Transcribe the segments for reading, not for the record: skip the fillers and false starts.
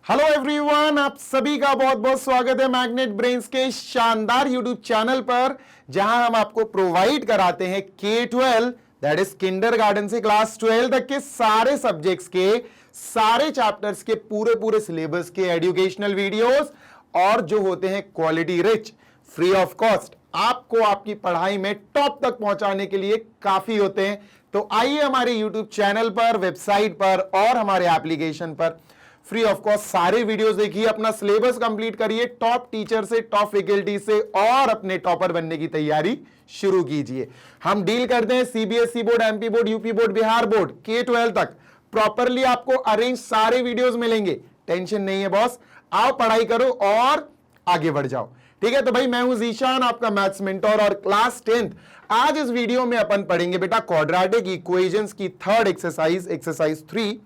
Hello everyone, आप सभी का बहुत बहुत स्वागत है मैग्नेट ब्रेन्स के शानदार यूट्यूब चैनल पर, जहां हम आपको प्रोवाइड कराते हैं K12 दैट इज किंडरगार्टन से क्लास 12 तक के सारे सब्जेक्ट्स के सारे चैप्टर्स के पूरे सिलेबस के एजुकेशनल वीडियोस और जो होते हैं quality rich free of cost, आपको आपकी पढ़ाई में टॉप तक पहुंचाने के लिए काफी होते हैं। तो आइए हमारे यूट्यूब चैनल पर, वेबसाइट पर और हमारे एप्लीकेशन पर फ्री ऑफ कॉस्ट सारे वीडियोस देखिए, अपना सिलेबस कंप्लीट करिए, टॉप टीचर से, टॉप फैकल्टी से और अपने टॉपर बनने की तैयारी शुरू कीजिए। हम डील करते हैं CBSE board, MP board, UP board, Bihar board, K12 तक प्रॉपरली आपको अरेंज सारे वीडियोस मिलेंगे। टेंशन नहीं है बॉस, आओ पढ़ाई करो और आगे बढ़ जाओ। ठीक है, तो भाई मैं हूं जीशान, आपका मैथ्स मेंटर और क्लास 10th। आज इस वीडियो में अपन पढ़ेंगे बेटा क्वाड्रेटिक इक्वेशंस की थर्ड एक्सरसाइज 3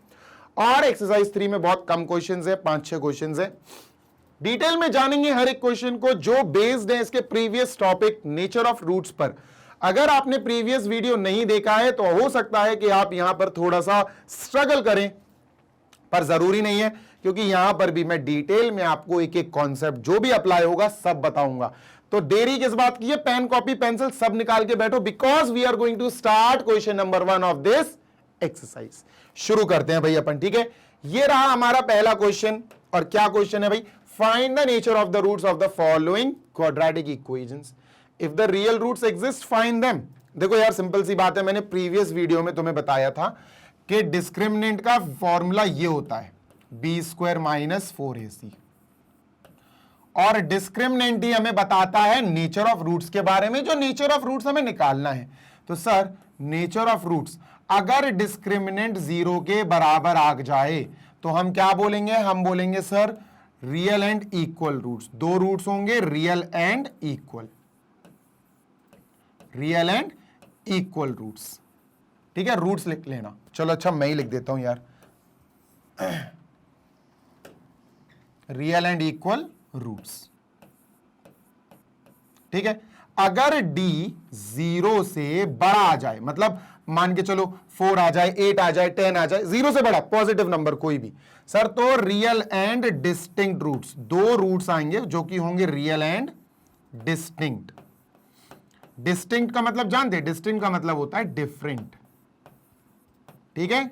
और एक्सरसाइज 3 में बहुत कम क्वेश्चंस है, 5-6 क्वेश्चंस है। डिटेल में जानेंगे हर एक क्वेश्चन को जो बेस्ड है इसके previous topic nature of roots पर। अगर आपने प्रीवियस वीडियो नहीं देखा है तो हो सकता है कि आप यहां पर थोड़ा सा स्ट्रगल करें, पर जरूरी नहीं है, क्योंकि यहां पर भी मैं डिटेल में आपको एक एक कॉन्सेप्ट जो भी अप्लाई होगा सब बताऊंगा। तो देरी किस बात की है, पेन कॉपी पेंसिल सब निकाल के बैठो, because we are going to start question number 1 of this exercise. शुरू करते हैं भाई अपन। ठीक है, ये रहा हमारा पहला क्वेश्चन। और क्या क्वेश्चन है भाई, find the nature of the roots of the following quadratic equations, if the real roots exist find them. देखो यार, सिंपल सी बात है, मैंने प्रीवियस वीडियो में तुम्हें बताया था कि डिस्क्रिमिनेंट का फॉर्मूला ये होता है b² - 4ac, और डिस्क्रिमिनेंट ही हमें बताता है नेचर ऑफ रूट्स के बारे में, जो नेचर ऑफ रूट्स हमें निकालना है। तो सर नेचर ऑफ रूट्स, अगर डिस्क्रिमिनेंट 0 के बराबर आ जाए तो हम क्या बोलेंगे, हम बोलेंगे sir real and equal roots. दो रूट्स होंगे real and equal, real and equal roots. ठीक है, रूट्स लिख लेना। चलो अच्छा मैं ही लिख देता हूं यार, रियल एंड इक्वल रूट्स। ठीक है, अगर d 0 से बड़ा आ जाए, मतलब मान के चलो 4 आ जाए, 8 आ जाए, 10 आ जाए, 0 से बड़ा पॉजिटिव नंबर कोई भी सर, तो रियल एंड डिस्टिंक्ट रूट्स, दो रूट्स आएंगे जो कि होंगे रियल एंड डिस्टिंक्ट। डिस्टिंक्ट का मतलब जानते हैं, डिस्टिंक्ट का मतलब होता है डिफरेंट। ठीक है,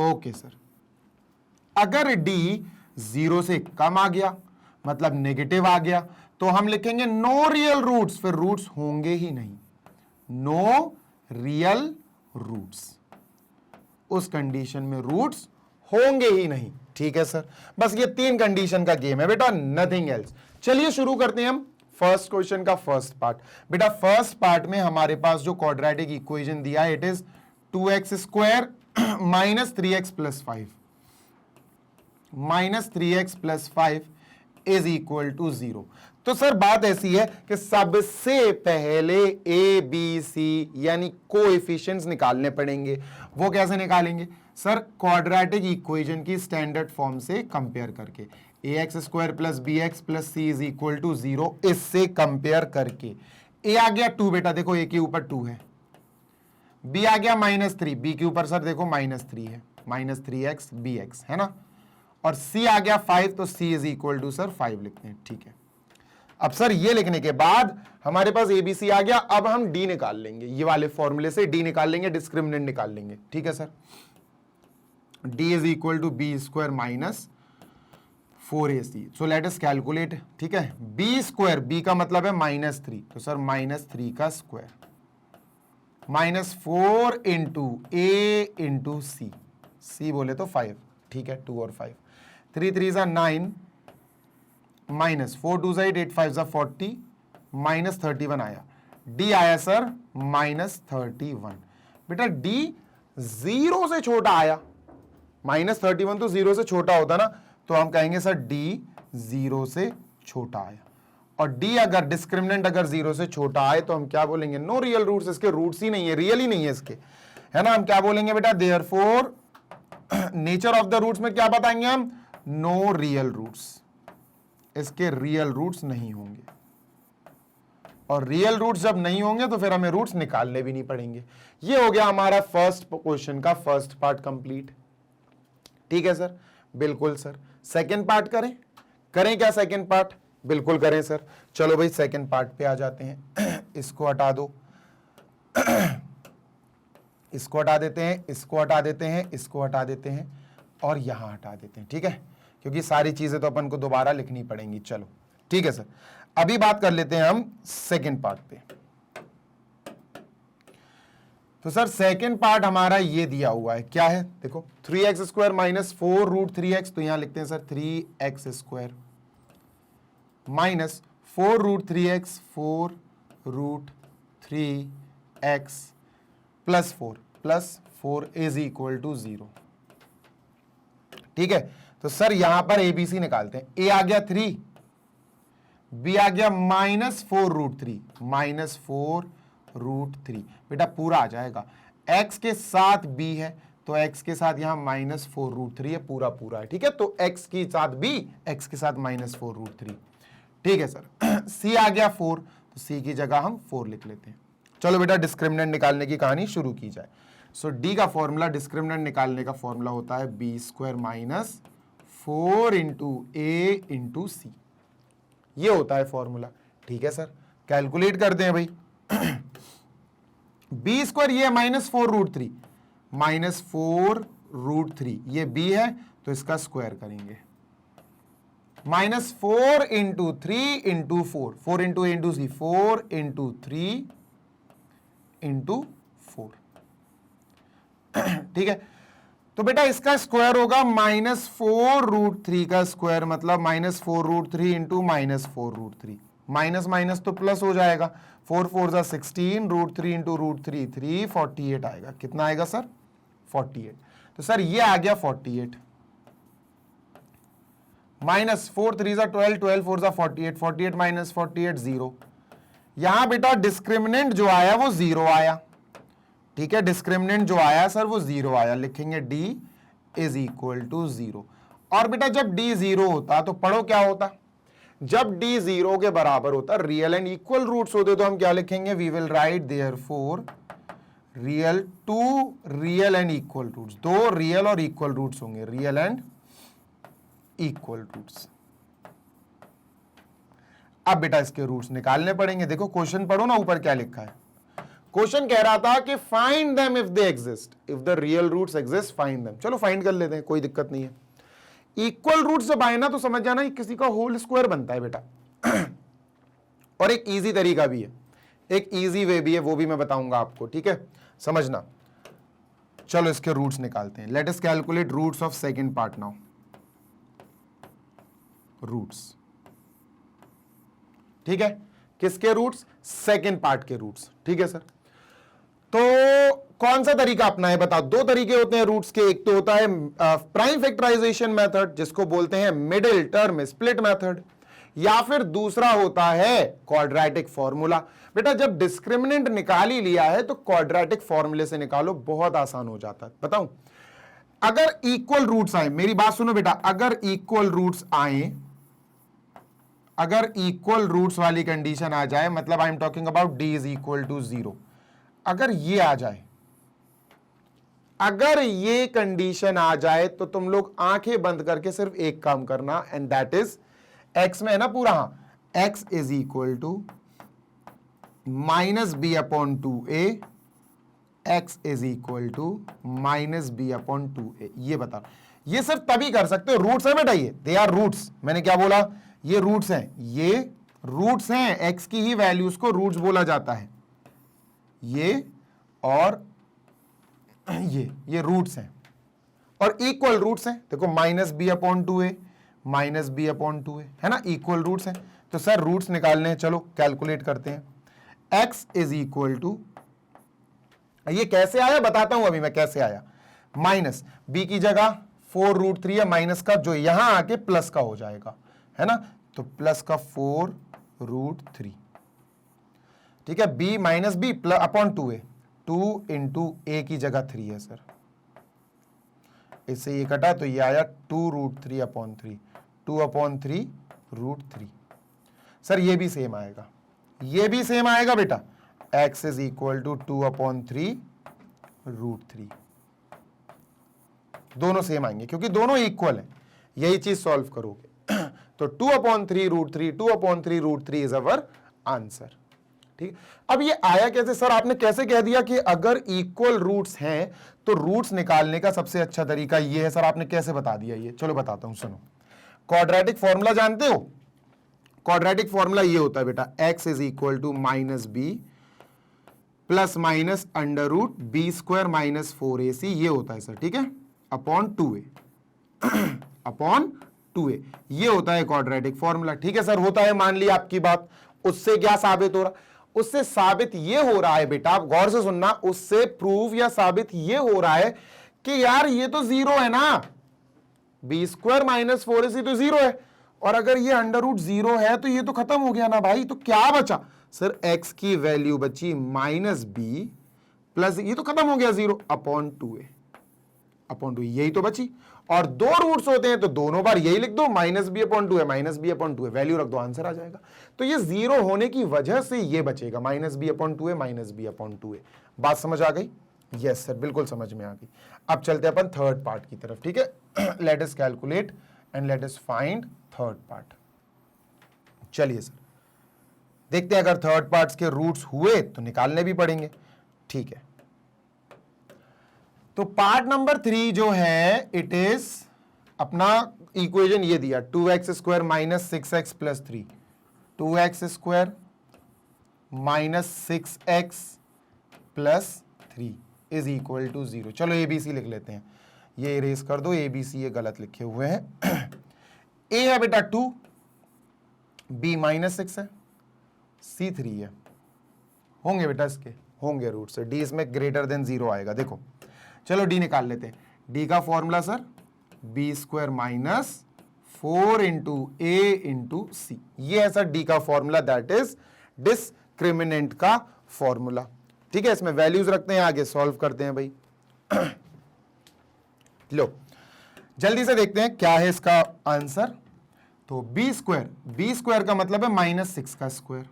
ओके सर। अगर d 0 से कम आ गया, मतलब नेगेटिव आ गया, तो हम लिखेंगे नो रियल रूट्स, फिर रूट्स होंगे ही नहीं, नो रियल रूट्स। उस कंडीशन में रूट्स होंगे ही नहीं। ठीक है सर, बस ये 3 कंडीशन का गेम है बेटा, नथिंग एल्स। चलिए शुरू करते हैं हम फर्स्ट क्वेश्चन का फर्स्ट पार्ट। बेटा फर्स्ट पार्ट में हमारे पास जो क्वाड्रेटिक इक्वेशन दिया है, it is 2x² - 3x + 5 -3x + 5 is equal to 0। तो सर बात ऐसी है कि सबसे पहले ए बी सी यानी कोएफिशिएंट्स निकालने पड़ेंगे। वो कैसे निकालेंगे सर, क्वाड्रेटिक इक्वेशन की स्टैंडर्ड फॉर्म से कंपेयर करके, ax² + bx + c is equal to 0, इससे कंपेयर करके। a आ गया 2 बेटा, देखो a के ऊपर 2 है, b आ गया -3, b के ऊपर सर देखो -3 है, -3x bx है ना, और c आ गया 5, तो c is equal to sir 5 लिखते हैं। ठीक है, अब सर ये लिखने के बाद हमारे पास ABC आ गया। अब हम D निकाल लेंगे, ये वाले फॉर्मूले से D निकाल लेंगे, डिस्क्रिमिनेंट निकाल लेंगे। ठीक है sir, D is equal to b² - 4ac। So let us calculate. ठीक है, b², b का मतलब है -3, तो सर -3 का स्क्वायर -4 × a × c, c बोले तो 5। ठीक है, 2 और 5, 3 3 = 9, -4 2 8 8 5 40, -31 आया। d आया सर -31। बेटा d 0 से छोटा आया, -31 तो 0 से छोटा होता ना, तो हम कहेंगे सर d 0 से छोटा आया। और d अगर डिस्क्रिमिनेंट अगर 0 से छोटा आए तो हम क्या बोलेंगे, नो रियल रूट्स, इसके रूट्स ही नहीं है, रियल ही नहीं है इसके, है ना। हम क्या बोलेंगे बेटा, therefore nature of the roots में क्या बताएंगे हम, नो रियल रूट्स, इसके रियल रूट्स नहीं होंगे। और रियल रूट्स जब नहीं होंगे तो फिर हमें रूट्स निकालने भी नहीं पड़ेंगे। ये हो गया हमारा फर्स्ट क्वेश्चन का फर्स्ट पार्ट कंप्लीट। ठीक है सर, बिल्कुल सर। सेकेंड पार्ट करें, करें क्या सेकेंड पार्ट? बिल्कुल करें सर। चलो भाई सेकेंड पार्ट पे आ जाते हैं। इसको हटा दो, इसको हटा देते हैं, इसको हटा देते हैं, इसको हटा देते हैं और यहां हटा देते हैं, ठीक है, क्योंकि सारी चीजें तो अपन को दोबारा लिखनी पड़ेंगी। चलो ठीक है सर। अभी बात कर लेते हैं हम सेकेंड पार्ट पे। तो सर सेकेंड पार्ट हमारा ये दिया हुआ है, क्या है देखो, 3x² माइनस 4√3x, तो यहां लिखते हैं sir 3x² minus 4√3x 4√3x plus 4 is equal to 0। ठीक है, तो सर यहां पर एबीसी निकालते हैं। ए आ गया 3, बी आ गया -4√3 बेटा पूरा आ जाएगा। x के साथ b है तो x के साथ यहां -4√3 है, पूरा पूरा है। ठीक है, तो x के साथ b, x के साथ -4√3। ठीक है सर। c आ गया 4, तो c की जगह हम 4 लिख लेते हैं। चलो बेटा डिस्क्रिमिनेंट निकालने की कहानी शुरू की जाए। सो d का फॉर्मूला, डिस्क्रिमिनेंट निकालने का फॉर्मूला होता है b² minus 4 into a into C, ये होता है फॉर्मूला। ठीक है सर, कैलकुलेट करते हैं भाई। b² ये -4√3, -4√3 ये b है तो इसका स्क्वायर करेंगे, -4 into 3 into 4 into a into c, 4 into 3 into 4। ठीक है, तो बेटा इसका स्क्वायर होगा -4√3 का स्क्वायर, मतलब -4√3 इंटू -4√3, माइनस माइनस तो प्लस हो जाएगा, 4 4 जा 16, √3 इंटू √3 3, 48 आएगा। कितना आएगा सर? 48। तो सर ये आ गया 48, माइनस 4 3 जा 12, 12 4 जा 48, 48 माइनस 48 0। यहां बेटा डिस्क्रिमिनेंट जो आया वो 0 आया। ठीक है, डिस्क्रिमिनेंट जो आया सर वो 0 आया, लिखेंगे d इज इक्वल टू 0। और बेटा जब d 0 होता तो पढ़ो क्या होता, जब d 0 के बराबर होता, रियल एंड इक्वल रूट्स होते, तो हम क्या लिखेंगे, we will write therefore real two real and equal roots, दो रियल और इक्वल रूट्स होंगे, रियल एंड इक्वल रूट्स। अब बेटा इसके रूट्स निकालने पड़ेंगे। देखो क्वेश्चन पढ़ो ना, ऊपर क्या लिखा है। क्वेश्चन कह रहा था कि find them if they exist, if the real roots exist find them. चलो फाइंड कर लेते हैं, कोई दिक्कत नहीं है। इक्वल रूट्स जब आए ना तो समझ जाना किसी का होल स्क्वायर बनता है बेटा। और एक इजी तरीका भी है, एक इजी वे भी है, वो भी मैं बताऊंगा आपको। ठीक है, समझना। चलो इसके रूट्स निकालते हैं। Let us calculate roots of second part now. Roots, ठीक है, किसके रूट्स? सेकंड पार्ट के रूट्स। ठीक है सर, तो कौन सा तरीका अपना है बताओ। दो तरीके होते हैं रूट्स के, एक तो होता है प्राइम फैक्टराइजेशन मेथड जिसको बोलते हैं मिडिल टर्म स्प्लिट मेथड, या फिर दूसरा होता है क्वाड्रेटिक फॉर्मूला। बेटा जब डिस्क्रिमिनेंट निकाल ही लिया है तो क्वाड्रेटिक फॉर्मूले से निकालो, बहुत आसान हो जाता है। बताऊं, अगर इक्वल रूट्स आए, मेरी बात सुनो बेटा, अगर इक्वल रूट्स आए, अगर इक्वल रूट्स वाली कंडीशन आ जाए, मतलब I am talking about d is equal to 0, अगर ये आ जाए, अगर ये कंडीशन आ जाए तो तुम लोग आंखें बंद करके सिर्फ एक काम करना, एंड दैट इज x में है ना पूरा, हाँ, x is equal to -b/2a, x is equal to -b/2a। ये बताओ, ये सिर्फ तभी कर सकते हो, रूट्स है बेटा, ये दे आर रूट्स। मैंने क्या बोला, ये रूट्स हैं, ये रूट्स हैं, x की ही वैल्यूज को रूट्स बोला जाता है, ये और ये रूट्स हैं और इक्वल रूट्स हैं। देखो -b/2a, -b/2a है ना, इक्वल रूट्स हैं। तो सर रूट्स निकालने हैं, चलो कैलकुलेट करते हैं। x इज इक्वल टू, ये कैसे आया बताता हूं अभी मैं कैसे आया, माइनस b की जगह 4√3 है, माइनस का जो यहां आके प्लस का हो जाएगा, है ना, तो प्लस का 4√3। ठीक है, b minus b upon 2a, 2 into a की जगह 3 है सर, इससे ये कटा तो ये आया 2√3/3, 2/3√3। सर ये भी सेम आएगा, ये भी सेम आएगा बेटा, x इज इक्वल टू 2/3√3। दोनों सेम आएंगे क्योंकि दोनों इक्वल है। यही चीज सॉल्व करोगे तो 2/3√3 2/3√3 इज अवर आंसर। ठीक, अब ये आया कैसे सर? आपने कैसे कह दिया कि अगर इक्वल रूट्स हैं तो रूट्स निकालने का सबसे अच्छा तरीका ये है? सर आपने कैसे बता दिया ये? चलो बताता हूं, सुनो। क्वाड्रेटिक फॉर्मूला जानते हो? क्वाड्रेटिक फॉर्मूला ये होता है बेटा, x is equal to -b plus minus √b² - 4ac, ये होता है सर, ठीक है, अपॉन 2a अपॉन 2a, ये होता है क्वाड्रेटिक फॉर्मूला। ठीक है सर, होता है, मान लिया आपकी बात। उससे क्या साबित हो रहा? उससे साबित ये हो रहा है बेटा, आप गौर से सुनना, उससे प्रूव या साबित ये हो रहा है कि यार ये तो जीरो है ना, b² - 4ac तो जीरो है, और अगर ये √0 है तो ये तो खत्म हो गया ना भाई। तो क्या बचा सर? x की वैल्यू बची -b प्लस, ये तो खत्म हो गया 0 अपॉन 2a अपॉन 2, यही तो बची। और दो रूट्स होते हैं तो दोनों बार यही लिख दो, -b/2a -b/2a, वैल्यू रख दो, आंसर आ जाएगा। तो ये 0 होने की वजह से ये बचेगा -b/2a -b/2a। बात समझ आ गई? यस सर, बिल्कुल समझ में आ गई। अब चलते हैं अपन थर्ड पार्ट की तरफ, ठीक है। Late us calculate and let us find third part. चलिए सर, देखते हैं अगर थर्ड पार्ट्स के रूट्स हुए तो निकालने भी पड़ेंगे, ठीक है। तो पार्ट नंबर 3 जो है, इट इज अपना इक्वेशन ये दिया, 2x² - 6x + 3, 2x² - 6x + 3 is equal to 0। चलो ABC लिख लेते हैं, ये इरेज कर दो, ABC ये गलत लिखे हुए हैं। A है बेटा 2, B -6 है, C 3 है। होंगे बेटा इसके, होंगे रूट से, D इसमें > 0 आएगा। देखो चलो D निकाल लेते हैं। D का formula sir b² - 4 × a × c, ये है सर D का फॉर्मूला, दैट इज डिस्क्रिमिनेंट का फॉर्मूला। ठीक है, इसमें वैल्यूज रखते हैं, आगे सॉल्व करते हैं भाई। लो जल्दी से देखते हैं क्या है इसका आंसर। तो b² का मतलब है -6 का स्क्वायर,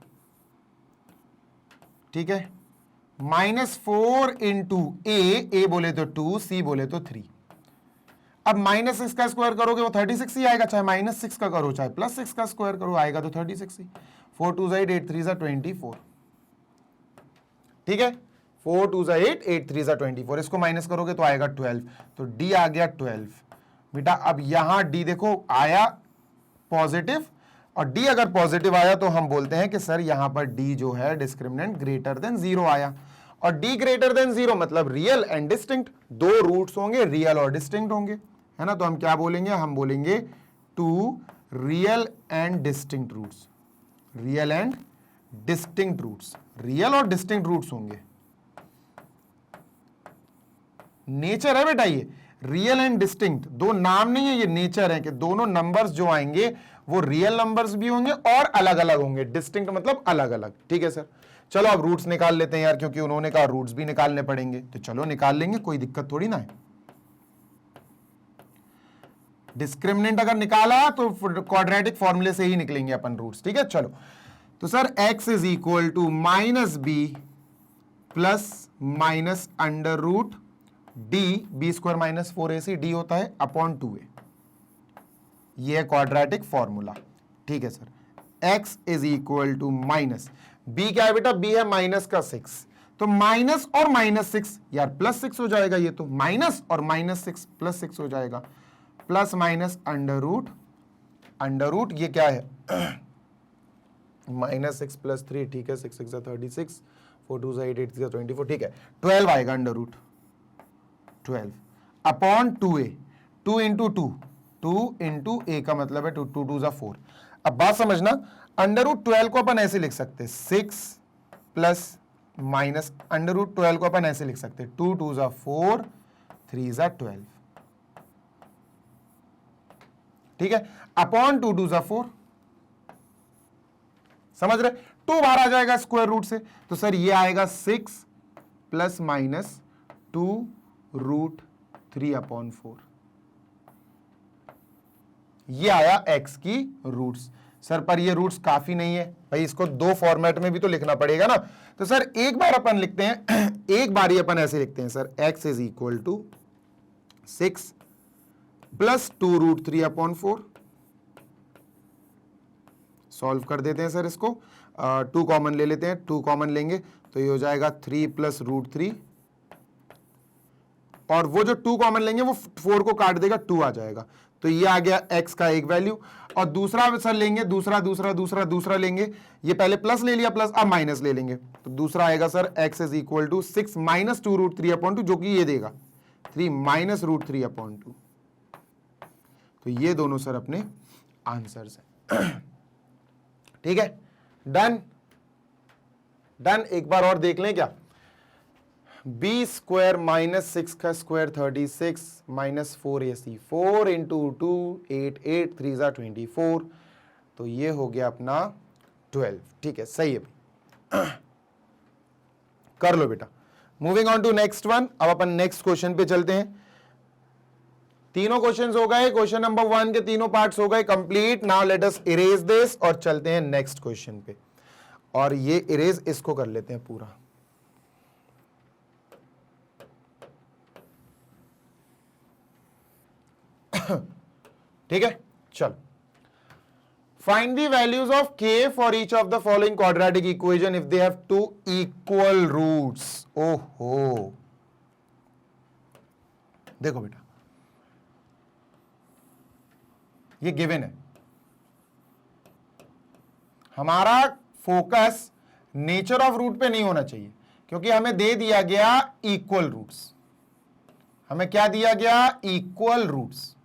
ठीक है, -4 × a बोले तो 2, c बोले तो 3। अब -6 का स्क्वायर करोगे वो 36 ही आएगा, चाहे -6 का करो चाहे +6 का स्क्वायर करो, आएगा तो 36 ही। 4 2 8 8 3 24, ठीक है, 4 2 8 8 3 24, इसको माइनस करोगे तो आएगा 12, तो D आ गया 12 बेटा। अब यहां D देखो आया पॉजिटिव, और D अगर पॉजिटिव आया तो हम बोलते हैं कि सर यहां पर D जो है डिस्क्रिमिनेंट >0 आया, और D > 0 मतलब रियल एंड डिस्टिंक्ट, दो रूट्स होंगे, रियल और डिस्टिंक्ट होंगे, है ना। तो हम क्या बोलेंगे? हम बोलेंगे 2 real and distinct roots, real and distinct roots, real और डिस्टिंक्ट रूट्स होंगे। नेचर है बेटा ये, रियल एंड डिस्टिंक्ट दो नाम नहीं है, ये नेचर है कि दोनों नंबर्स जो आएंगे वो रियल नंबर्स भी होंगे और अलग अलग होंगे, डिस्टिंक्ट मतलब अलग अलग। ठीक है सर, चलो अब रूट्स निकाल लेते हैं यार, क्योंकि उन्होंने कहा रूट्स भी निकालने पड़ेंगे, तो चलो निकाल लेंगे, कोई दिक्कत थोड़ी ना है। डिस्क्रिमिनेंट अगर निकाला तो क्वाड्रेटिक फॉर्मूले से ही निकलेंगे अपन रूट्स, ठीक है। चलो तो sir x is equal to -b plus minus √ d, b² - 4ac, d होता है अपॉन 2a, ये है क्वाड्रेटिक फॉर्मूला, ठीक है sir. x is equal to minus, b क्या है बेटा? b है माइनस का 6, तो माइनस और -6 यार +6 हो जाएगा, ये तो माइनस और -6 +6 हो जाएगा, प्लस माइनस √ ये क्या है? -6 + 3, ठीक है, 6 6 36, 4 2 8 8 3 24, ठीक है, 12 आएगा √ 12 अपॉन 2a, 2 × 2, 2 × a का मतलब है 2 2 2 4। अब बात समझना, √12 को अपन ऐसे लिख सकते हैं 6 प्लस माइनस √12 को अपन ऐसे लिख सकते हैं 2 2 4, 3 12, ठीक है, अपॉन 2 2 4, समझ रहे? 2 बाहर आ जाएगा स्क्वायर रूट से, तो सर ये आएगा 6 प्लस माइनस 2 √3/4, ये आया x की रूट्स। सर पर ये रूट्स काफी नहीं है भाई, इसको दो फॉर्मेट में भी तो लिखना पड़ेगा ना। तो सर एक बार अपन लिखते हैं, एक बार ही अपन ऐसे लिखते हैं sir, x is equal to 6 plus 2√3/4। Solve कर देते हैं सर इसको, 2 कॉमन ले लेते हैं, 2 कॉमन लेंगे तो ये हो जाएगा 3 + √3, और वो जो 2 कॉमन लेंगे वो 4 को काट देगा, 2 आ जाएगा। तो ये आ गया x का एक वैल्यू। और दूसरा सर लेंगे, दूसरा लेंगे, ये पहले प्लस ले लिया, प्लस अब माइनस ले लेंगे, तो दूसरा आएगा सर x = 6 - 2√3/2, जो कि ये देगा 3 - √3/2। तो ये दोनों सर अपने आंसर्स हैं। ठीक है, डन। एक बार और देख लें क्या? b² - 6 का स्क्वायर 36 - 4ac, 4 × 2 8, 8 3 = 24, तो ये हो गया अपना 12। ठीक है, सही है भाई। कर लो बेटा। Moving on to next one. अब अपन नेक्स्ट क्वेश्चन पे चलते हैं। तीनों क्वेश्चंस हो गए, क्वेश्चन नंबर 1 के तीनों पार्ट्स हो गए complete. Now let us erase this और चलते हैं नेक्स्ट क्वेश्चन पे, और ये इरेज इसको कर लेते हैं पूरा। ठीक है, चलो। Find the values of k for each of the following quadratic equation if they have 2 equal roots. ओहो, देखो बेटा, ये गिवन है। हमारा फोकस नेचर ऑफ रूट पे नहीं होना चाहिए, क्योंकि हमें दे दिया गया इक्वल रूट्स। हमें क्या दिया गया? Equal roots.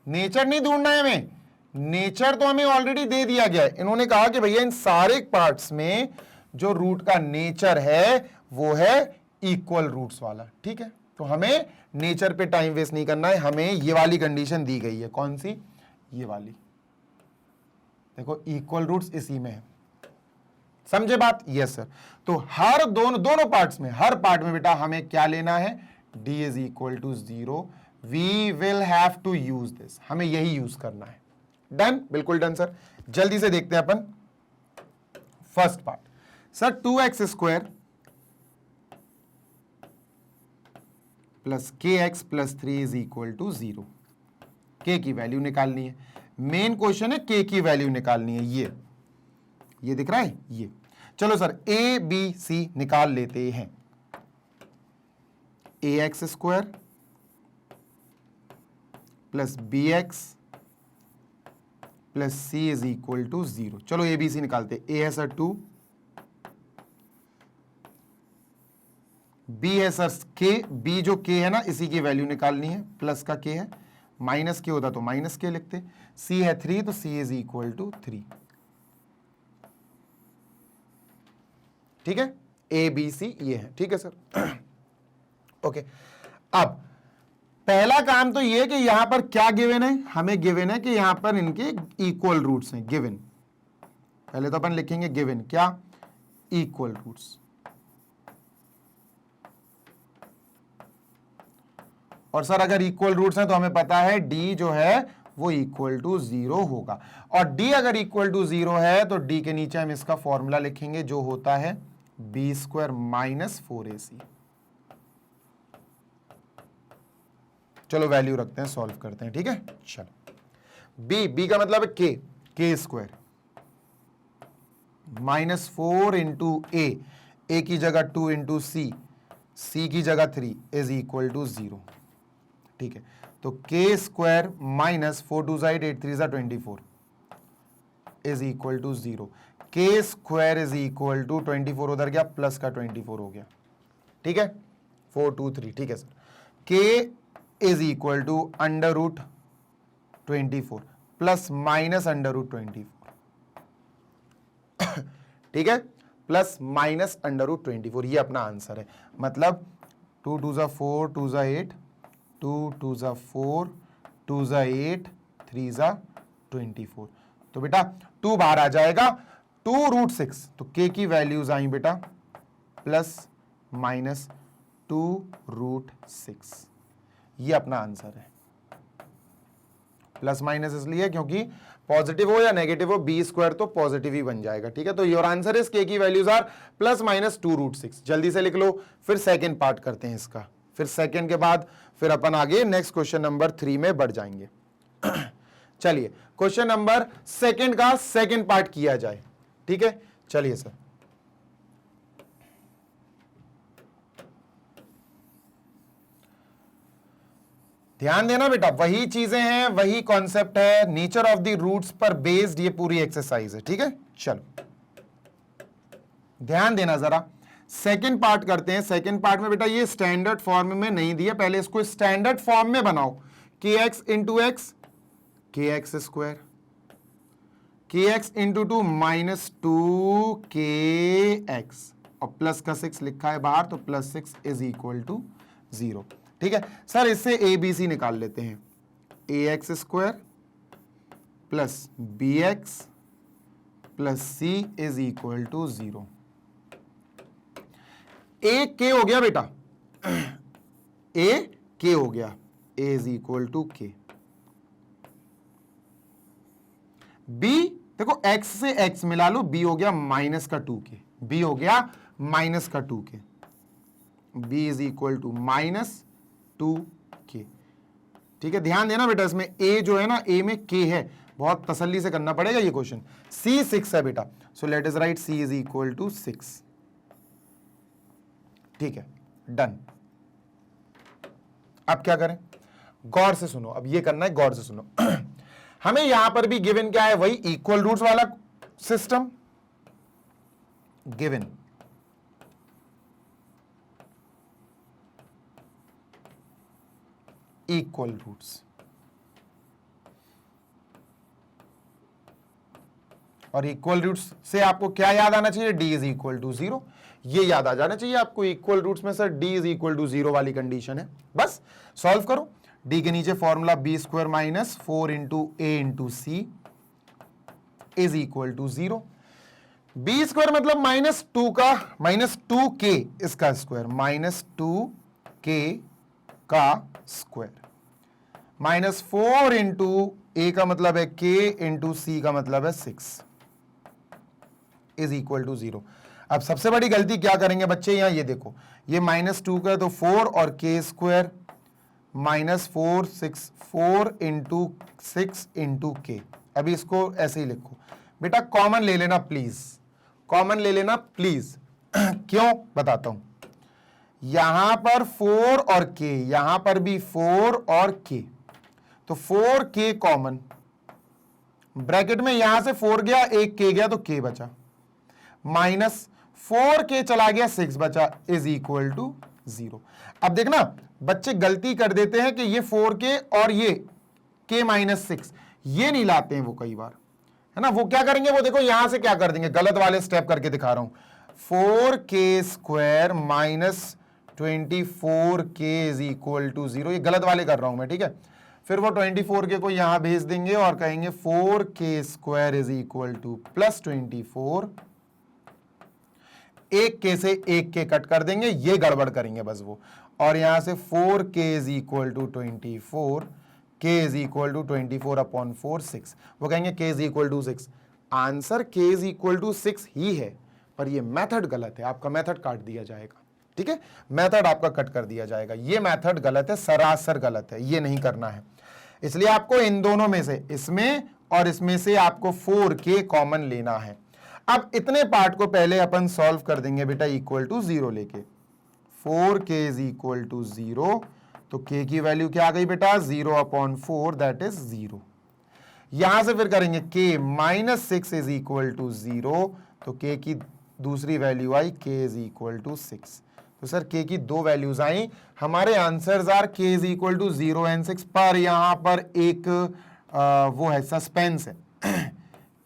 नेचर नहीं ढूंढना है हमें, नेचर तो हमें ऑलरेडी दे दिया गया है। इन्होंने कहा कि भैया इन सारे पार्ट्स में जो रूट का नेचर है वो है इक्वल रूट्स वाला। ठीक है, तो हमें नेचर पे टाइम वेस्ट नहीं करना है, हमें ये वाली कंडीशन दी गई है। कौन सी? ये वाली। देखो इक्वल रूट्स इसी में है, समझे बात? Yes sir. तो हर दोनों पार्ट्स में, हर पार्ट में बेटा हमें क्या लेना है? d = 0। We will have to use this, हमें यही यूज करना है। डन, बिल्कुल डन सर। जल्दी से देखते हैं अपन first part. Sir 2x² + kx + 3 = 0। k की वैल्यू निकालनी है। मेन क्वेश्चन है k की वैल्यू निकालनी है। ये दिख रहा है ये। चलो सर a b c निकाल लेते हैं। ax² + bx + c = 0। चलो a b c निकालते। a है सर 2, b है सर k, b जो k है ना इसी की वैल्यू निकालनी है, प्लस का k है, माइनस k होता तो माइनस k लिखते। c है 3, तो c = 3। ठीक है, a b c ये है। ठीक है सर। ओके, अब पहला काम तो ये कि यहां पर क्या गिवन है? हमें गिवन है कि यहां पर इनके इक्वल रूट्स हैं। गिवन, पहले तो अपन लिखेंगे गिवन क्या? Equal roots. और सर अगर इक्वल रूट्स हैं तो हमें पता है d जो है वो = 0 होगा, और d अगर = 0 है तो d के नीचे हम इसका फॉर्मूला लिखेंगे जो होता है b² - 4ac। चलो वैल्यू रखते हैं, सॉल्व करते हैं। ठीक है, चलो b का मतलब है k² -4 × a की जगह 2 × c की जगह 3 = 0। ठीक है, तो k² - 4 2 8 8 3 24 = 0। k² = 24 उधर गया, प्लस का 24 हो गया। ठीक है, 4 2 3। ठीक है सर, k = √24 प्लस माइनस √24। ठीक है, प्लस माइनस √24, ये अपना आंसर है। मतलब 2 2 4 2 8 2 2 4 2 8 3 24। तो बेटा 2 बाहर आ जाएगा, 2√6। तो k की वैल्यूज आई बेटा प्लस माइनस 2√6। ये अपना आंसर है। प्लस माइनस इसलिए क्योंकि पॉजिटिव हो या नेगेटिव हो, b² तो पॉजिटिव ही बन जाएगा। ठीक है, तो योर आंसर इज k की वैल्यूज आर प्लस माइनस 2√6। जल्दी से लिख लो, फिर सेकेंड पार्ट करते हैं इसका, फिर सेकंड के बाद फिर अपन आगे नेक्स्ट क्वेश्चन नंबर 3 में बढ़ जाएंगे। चलिए क्वेश्चन नंबर सेकंड का सेकंड पार्ट किया जाए, ठीक है। चलिए सर, ध्यान देना बेटा, वही चीजें हैं, वही कॉन्सेप्ट है, नेचर ऑफ द रूट्स पर बेस्ड ये पूरी एक्सरसाइज है, ठीक है। चलो ध्यान देना जरा, सेकंड पार्ट करते हैं। सेकंड पार्ट में बेटा ये स्टैंडर्ड फॉर्म में नहीं दिया, पहले इसको स्टैंडर्ड फॉर्म में बनाओ। kx into x kx square, kx into 2 minus 2kx और प्लस का 6 लिखा है बाहर, तो प्लस 6 इज इक्वल टू 0, ठीक है। सर इससे ए बी सी निकाल लेते हैं, ax square plus bx plus C is equal to 0। A k हो गया बेटा, ए के हो गया, a is equal to k. B देखो x से x मिला लो, b हो गया माइनस का 2k, b हो गया माइनस का 2k, b is equal to minus 2k, ठीक है। ध्यान देना बेटा, इसमें a जो है ना, a में k है, बहुत तसल्ली से करना पड़ेगा ये क्वेश्चन। c 6 है बेटा, so let us write c is equal to 6, ठीक है, डन। अब क्या करें, गौर से सुनो, अब ये करना है, गौर से सुनो। हमें यहां पर भी गिवन क्या है, वही इक्वल रूट्स वाला सिस्टम, गिवन इक्वल रूट्स, और इक्वल रूट्स से आपको क्या याद आना चाहिए, d इज इक्वल टू 0, ये याद आ जाना चाहिए आपको। इक्वल रूट्स में sir d is equal to 0 वाली कंडीशन है, बस सॉल्व करो। d के नीचे formula b square minus 4 into a into c is equal to 0। b square मतलब माइनस 2 का माइनस 2k इसका स्क्वायर, माइनस 2k का स्क्वायर, माइनस 4 इंटू a का मतलब है k इंटू सी का मतलब है 6 इज इक्वल टू 0। अब सबसे बड़ी गलती क्या करेंगे बच्चे, यहां ये देखो, ये माइनस 2 का तो 4 और k square minus 4 into 6 into के। अभी इसको ऐसे ही लिखो बेटा, कॉमन ले लेना प्लीज, कॉमन ले लेना प्लीज। क्यों बताता हूं, यहां पर 4 और k, यहां पर भी 4 और k, तो 4k कॉमन, ब्रैकेट में यहां से 4 गया, एक k गया तो k बचा, माइनस 4k चला गया 6 बचा, इज इक्वल टू 0। अब देखना बच्चे गलती कर देते हैं कि ये 4k और ये k माइनस 6 ये नहीं लाते हैं वो कई बार, है ना। वो क्या करेंगे, वो देखो यहां से क्या कर देंगे, गलत वाले स्टेप करके दिखा रहा हूं, 4k square minus 24k is equal to 0, ये गलत वाले कर रहा हूं मैं, ठीक है। फिर वो 24k को यहां भेज देंगे और कहेंगे 4k square is equal two plus 24, एक के से एक के कट कर देंगे, ये गड़बड़ करेंगे बस वो, और यहां से 4k is equal to 24, k is equal to 24 upon 4 6, वो कहेंगे k is equal to 6। Answer k is equal to 6 ही है, पर ये मेथड गलत है, आपका मेथड काट दिया जाएगा, ठीक है, मेथड आपका कट कर दिया जाएगा, ये मेथड गलत है, सरासर गलत है, ये नहीं करना है। इसलिए आपको इन दोनों में से, इसमें और इसमें से आपको 4k कॉमन लेना है। अब इतने पार्ट को पहले अपन सॉल्व कर देंगे बेटा, इक्वल टू 0 लेके, 4k इज इक्वल टू 0, तो k की वैल्यू क्या आ गई बेटा, 0 अपॉन 4 दैट इज 0। यहां से फिर करेंगे k minus 6 is equal to 0, तो k की दूसरी वैल्यू आई k इज इक्वल टू 6। तो सर k की दो वैल्यूज आई, हमारे answers are k is equal to 0 and 6, पर यहां पर एक वो है सस्पेंस है,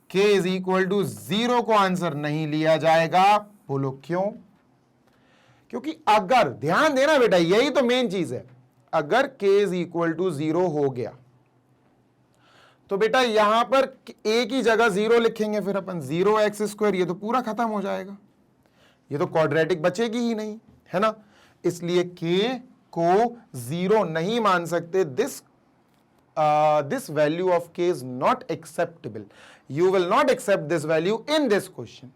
k इज इक्वल टू 0 को आंसर नहीं लिया जाएगा। बोलो क्यों, क्योंकि अगर, ध्यान देना बेटा, यही तो मेन चीज है, अगर k इज इक्वल टू 0 हो गया तो बेटा यहां पर a की जगह 0 लिखेंगे, फिर अपन 0x स्क्वायर, ये तो पूरा खत्म हो जाएगा, ये तो क्वाड्रेटिक बचेगी ही नहीं, है ना। इसलिए k को 0 नहीं मान सकते, this value of k is not acceptable, you will not accept this value in this question,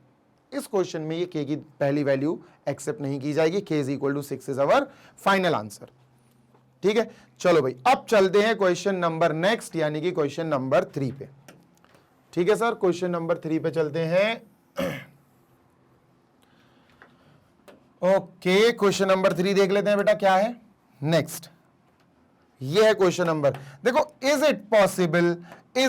इस क्वेश्चन में ये k की पहली वैल्यू एक्सेप्ट नहीं की जाएगी। k is equal to 6 is our final answer. ठीक है, चलो भाई अब चलते हैं क्वेश्चन नंबर नेक्स्ट यानी कि क्वेश्चन नंबर 3 पे। ठीक है सर, क्वेश्चन नंबर 3 पे चलते हैं। ओके, क्वेश्चन नंबर 3 देख लेते हैं बेटा क्या है। नेक्स्ट ये है क्वेश्चन नंबर, देखो इज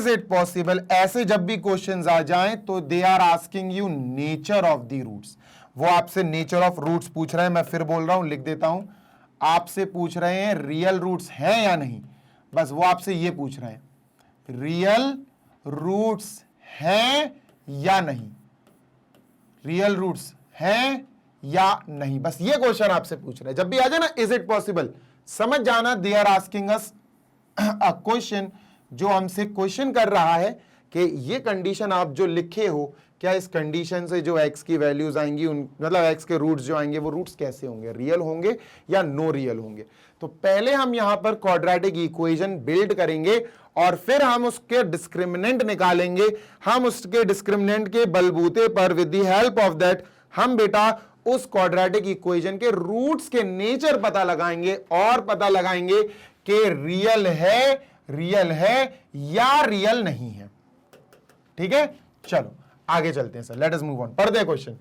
इट पॉसिबल ऐसे जब भी क्वेश्चंस आ जाएं तो they are asking you nature of the roots. वो आपसे नेचर ऑफ रूट्स पूछ रहे हैं। मैं फिर बोल रहा हूं, लिख देता हूं, आपसे पूछ रहे हैं रियल रूट्स हैं या नहीं। बस वो आपसे ये पूछ रहे हैं, रियल रूट्स हैं या नहीं, रियल रूट्स हैं या नहीं, बस ये क्वेश्चन आपसे पूछ रहे हैं। जब भी आ जाए ना इज इट पॉसिबल, समझ जाना they are asking us a question, जो हमसे क्वेश्चन कर रहा है कि ये कंडीशन आप जो लिखे हो, क्या इस कंडीशन से जो x की वैल्यूज आएंगी मतलब x के रूट्स जो आएंगे वो रूट्स कैसे होंगे, रियल होंगे या नो रियल होंगे। तो पहले हम यहां पर क्वाड्रेटिक इक्वेशन बिल्ड करेंगे और फिर हम उसके डिस्क्रिमिनेंट निकालेंगे। हम उसके डिस्क्रिमिनेंट के बलबूते पर with the help of that हम बेटा उस क्वाड्रेटिक इक्वेशन के रूट्स के नेचर पता लगाएंगे और पता लगाएंगे कि रियल है या रियल नहीं है। ठीक है, चलो आगे चलते हैं sir, let us move on. पढ़ते हैं question.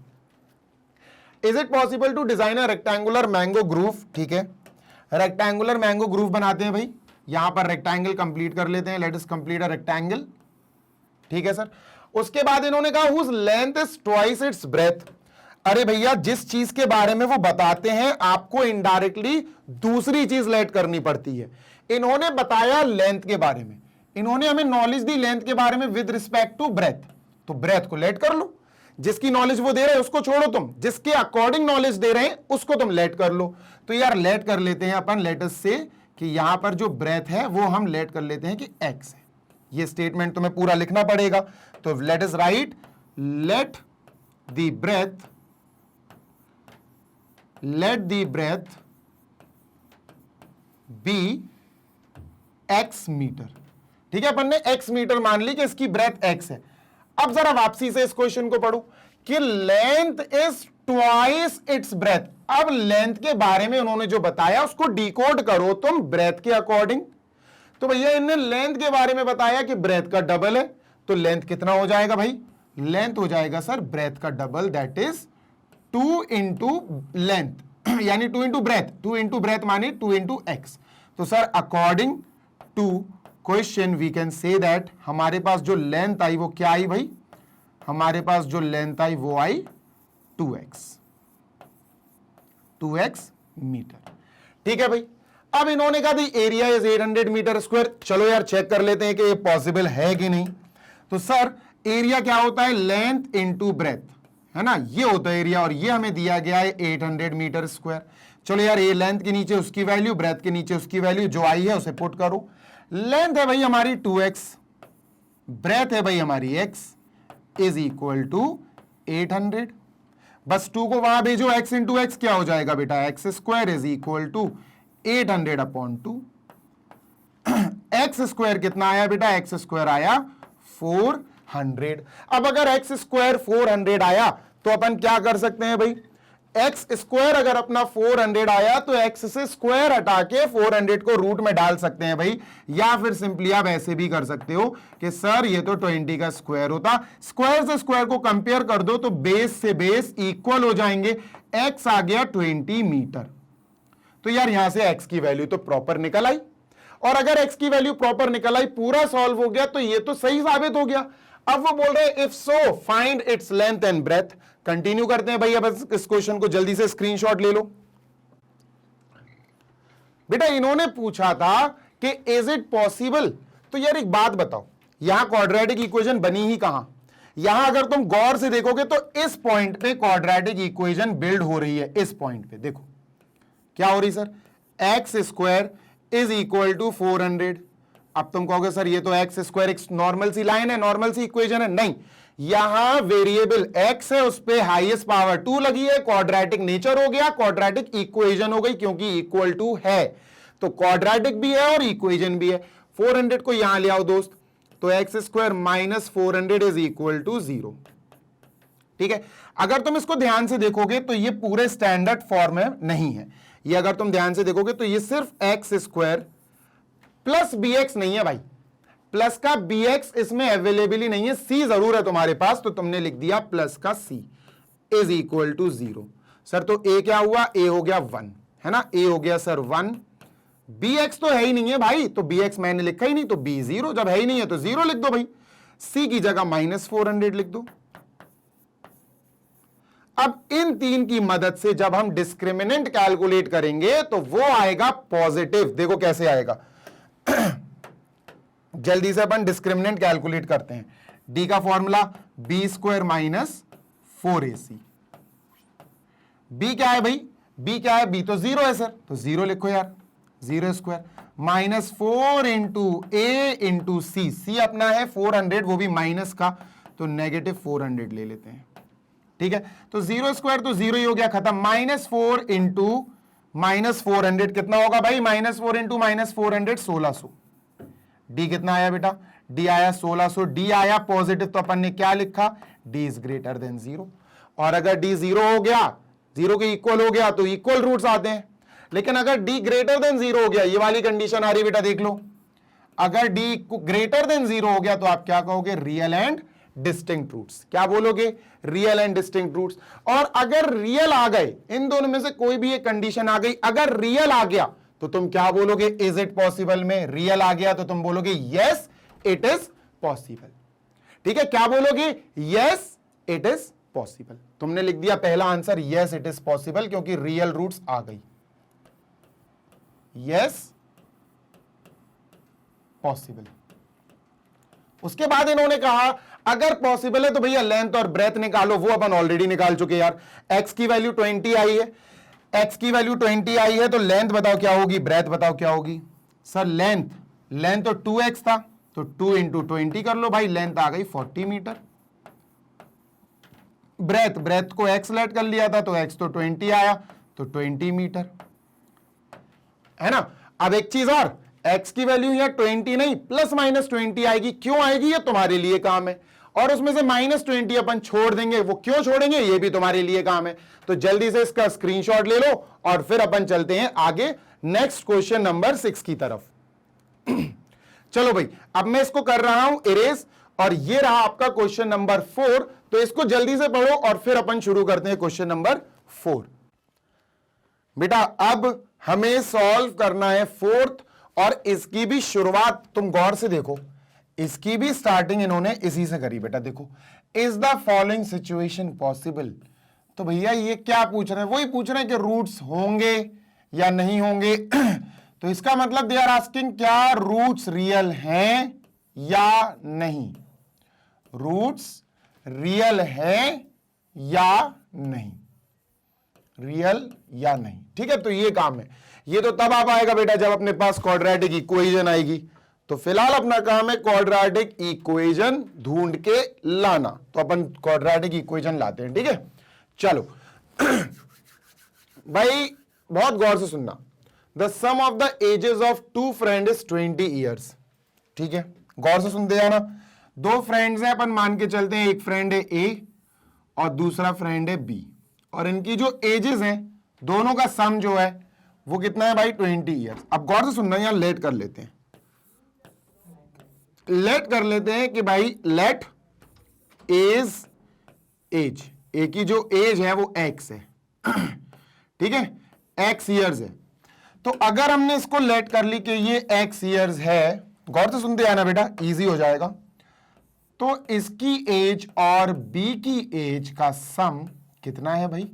Is it possible to design a rectangular mango grove. ठीक है, रेक्टेंगुलर मैंगो ग्रूव बनाते हैं भाई। यहां पर रेक्टेंगल कंप्लीट कर लेते हैं, let us complete a rectangle. ठीक है सर, उसके बाद इन्होंने कहा whose length is twice its breadth. अरे भैया जिस चीज के बारे में वो बताते हैं आपको इनडायरेक्टली दूसरी चीज लेट करनी पड़ती है। इन्होंने बताया लेंथ के बारे में, इन्होंने हमें नॉलेज दी लेंथ के बारे में विद रिस्पेक्ट टू ब्रेथ, तो ब्रेथ को लेट कर लो। जिसकी नॉलेज वो दे रहे हैं उसको छोड़ो, तुम जिसके अकॉर्डिंग नॉलेज दे रहे हैं उसको तुम लेट कर लो। तो यार लेट कर लेते हैं अपन लेटस से कि यहां पर जो ब्रेथ है वो हम लेट कर लेते हैं कि x है। ये स्टेटमेंट तुम्हें पूरा लिखना पड़ेगा। तो let us write let the breadth be x metre. ठीक है, अपन ने x मीटर मान ली कि इसकी ब्रेथ x है। अब जरा वापसी से इस क्वेश्चन को पढ़ो कि length is twice its breath. अब लेंथ के बारे में उन्होंने जो बताया उसको डिकोड करो तुम ब्रेथ के अकॉर्डिंग। तो भैया इन्होंने लेंथ के बारे में बताया कि ब्रेथ का डबल है, तो लेंथ कितना हो जाएगा भाई, लेंथ हो जाएगा सर ब्रेथ का double, that is 2 into length यानी 2 इंटू ब्रेथ, 2 इंटू ब्रेथ मानी 2 इंटू एक्स। तो sir according to question we can say that हमारे पास जो लेंथ आई वो क्या आई भाई, हमारे पास जो लेंथ आई वो आई 2x मीटर। ठीक है भाई, अब इन्होंने कहा एरिया इज 800 मीटर स्क्वायर। चलो यार चेक कर लेते हैं कि ये पॉसिबल है कि नहीं। तो सर एरिया क्या होता है, लेंथ इंटू ब्रेथ, है ना, ये होता है एरिया, और ये हमें दिया गया है 800 मीटर स्क्वायर। चलो यार ये लेंथ के नीचे उसकी वैल्यू, ब्रेथ के नीचे उसकी वैल्यू, जो आई है उसे पुट करो। लेंथ है भाई हमारी 2x, ब्रेथ है भाई हमारी x, इज इक्वल टू 800। बस 2 को वहां भेजो, x इंटू एक्स क्या हो जाएगा बेटा, x square is equal to 800 upon 2। X square कितना आया बेटा, एक्स स्क्वायर आया 400। अब अगर एक्स स्क्वायर 400 आया तो अपन क्या कर सकते हैं भाई, एक्स स्क्वायर अगर अपना 400 आया तो एक्स से स्क्वायर हटा के 400 को रूट में डाल सकते हैं भाई। या फिर सिंपली आप ऐसे भी कर सकते हो कि सर ये तो 20 का स्क्वायर होता, स्क्वायर से स्क्वायर को कंपेयर कर दो तो बेस से बेस इक्वल हो जाएंगे, एक्स आ गया 20 मीटर। तो यार यहां से एक्स की वैल्यू तो प्रॉपर निकल आई, और अगर एक्स की वैल्यू प्रॉपर निकल आई, पूरा सॉल्व हो गया, तो ये तो सही साबित हो गया। अब वो बोल रहे हैं if so find its length and breadth. Continue करते हैं भाई, अब इस क्वेश्चन को जल्दी से स्क्रीनशॉट ले लो। बेटा इन्होंने पूछा था कि इज इट पॉसिबल, तो यार एक बात बताओ, यहां क्वाड्रेटिक इक्वेशन बनी ही कहां, यहां अगर तुम गौर से देखोगे तो इस पॉइंट पे क्वाड्रेटिक इक्वेशन बिल्ड हो रही है। इस पॉइंट पे देखो क्या हो रही sir, x square is equal to 400। अब तुम कहोगे सर ये तो एक्स स्क्वायर एक नॉर्मल सी लाइन है, नॉर्मल सी इक्वेशन है, नहीं, यहां वेरिएबल x है, उस पे हाईएस्ट पावर 2 लगी है, क्वाड्रेटिक नेचर हो गया, क्वाड्रेटिक इक्वेशन हो गई, क्योंकि इक्वल टू है तो क्वाड्रेटिक भी है और इक्वेशन भी है। 400 को यहां ले आओ दोस्त, तो x square minus 400 is equal to 0। ठीक है। अगर तुम इसको ध्यान से देखोगे तो ये पूरे स्टैंडर्ड फॉर्म में नहीं है, ये अगर तुम ध्यान से देखोगे तो ये सिर्फ x square plus B x नहीं है भाई, प्लस का बी एक्स इसमें अवेलेबल ही नहीं है, सी जरूर है तुम्हारे पास, तो तुमने लिख दिया प्लस का सी इज इक्वल टू 0। सर तो ए क्या हुआ, ए हो गया 1, है ना, ए हो गया सर 1, बी एक्स तो है ही नहीं है भाई, तो बी एक्स मैंने लिखा ही नहीं, तो बी 0, जब है ही नहीं है तो 0 लिख दो भाई, सी की जगह -400 लिख दो। अब इन तीन की मदद से जब हम डिस्क्रिमिनेंट कैलकुलेट करेंगे तो वो आएगा पॉजिटिव। देखो कैसे आएगा जल्दी से अपन डिस्क्रिमिनेंट कैलकुलेट करते हैं। डी का फॉर्मूला b² - 4ac। बी क्या है भाई, बी क्या है, बी तो 0 है सर, तो 0 लिखो यार, 0² -4 इंटू ए इंटू सी, सी अपना है 400, वो भी माइनस का, तो -400 ले लेते हैं, ठीक है। तो 0² तो 0 ही हो गया, खत्म। -4 इंटू -400 कितना होगा भाई, -4 इंटू -400 1600। डी कितना आया बेटा, डी आया 1600, डी आया पॉजिटिव, तो अपन ने क्या लिखा, डी इज ग्रेटर देन 0। और अगर डी 0 हो गया, 0 के इक्वल हो गया तो इक्वल रूट्स आते हैं, लेकिन अगर डी ग्रेटर देन 0 हो गया, ये वाली कंडीशन आ रही बेटा, देख लो, अगर डी ग्रेटर देन 0 हो गया तो आप क्या कहोगे, रियल एंड डिस्टिंक्ट रूट्स। क्या बोलोगे, रियल एंड डिस्टिंक्ट रूट्स। और अगर रियल आ गए, इन दोनों में से कोई भी एक कंडीशन आ गई, अगर रियल आ गया तो तुम क्या बोलोगे, इज इट पॉसिबल में, रियल आ गया तो तुम बोलोगे यस इट इज पॉसिबल, ठीक है। क्या बोलोगे, यस इट इज पॉसिबल। तुमने लिख दिया पहला answer yes it is possible, क्योंकि रियल रूट्स आ गई, यस पॉसिबल। उसके बाद इन्होंने कहा अगर पॉसिबल है तो भैया लेंथ और ब्रेथ निकालो, वो अपन ऑलरेडी निकाल चुके यार। एक्स की वैल्यू 20 आई है, एक्स की वैल्यू 20 आई है, तो लेंथ बताओ क्या होगी, ब्रेथ बताओ क्या होगी। सर लेंथ तो 2x था, तो 2 इंटू 20 कर लो भाई, लेंथ आ गई 40 मीटर। ब्रेथ को x लेट कर लिया था, तो x तो 20 आया, तो 20 मीटर, है ना। अब एक चीज और, x की वैल्यू यहाँ 20 नहीं +-20 आएगी, क्यों आएगी ये तुम्हारे लिए काम है, और उसमें से -20 अपन छोड़ देंगे, वो क्यों छोड़ेंगे ये भी तुम्हारे लिए काम है। तो जल्दी से इसका स्क्रीनशॉट ले लो और फिर अपन चलते हैं आगे नेक्स्ट क्वेश्चन नंबर 6 की तरफ। चलो भाई, अब मैं इसको कर रहा हूं इरेज, और ये रहा आपका क्वेश्चन नंबर 4, तो इसको जल्दी से पढ़ो और फिर अपन शुरू करते हैं क्वेश्चन नंबर 4। बेटा अब हमें सॉल्व करना है 4th, और इसकी भी शुरुआत तुम गौर से देखो, इसकी भी स्टार्टिंग इन्होंने इसी से करी बेटा। देखो, is the following situation possible, तो भैया ये क्या पूछ रहे हैं, वही पूछ रहे हैं कि रूट्स होंगे या नहीं होंगे। तो इसका मतलब दे आर आस्किंग क्या रूट्स रियल हैं या नहीं, रूट्स रियल हैं या नहीं, रियल या नहीं, ठीक है। तो ये काम है, ये तो तब आ पाएगा बेटा जब अपने पास क्वाड्रेटिक इक्वेशन आएगी। तो फिलहाल अपना काम है क्वाड्रेटिक इक्वेशन ढूंढ के लाना, तो अपन क्वाड्रेटिक इक्वेशन लाते हैं, ठीक है। चलो भाई बहुत गौर से सुनना, the sum of the ages of 2 friend is 20 years, ठीक है, गौर से सुनते जाना। 2 फ्रेंड्स हैं, अपन मान के चलते हैं, एक फ्रेंड है ए और दूसरा फ्रेंड है बी, और इनकी जो एजेस हैं दोनों का सम जो है वो कितना है भाई, 20 ईयर्स। अब गौर से सुनना, यहां लेट कर लेते हैं, लेट कर लेते हैं कि भाई लेट एज ए की जो एज है वो x है, ठीक है, x ईयर्स है। तो अगर हमने इसको लेट कर ली कि ये x ईयर्स है, गौर से सुनते आना बेटा, इजी हो जाएगा। तो इसकी एज और b की एज का सम कितना है भाई,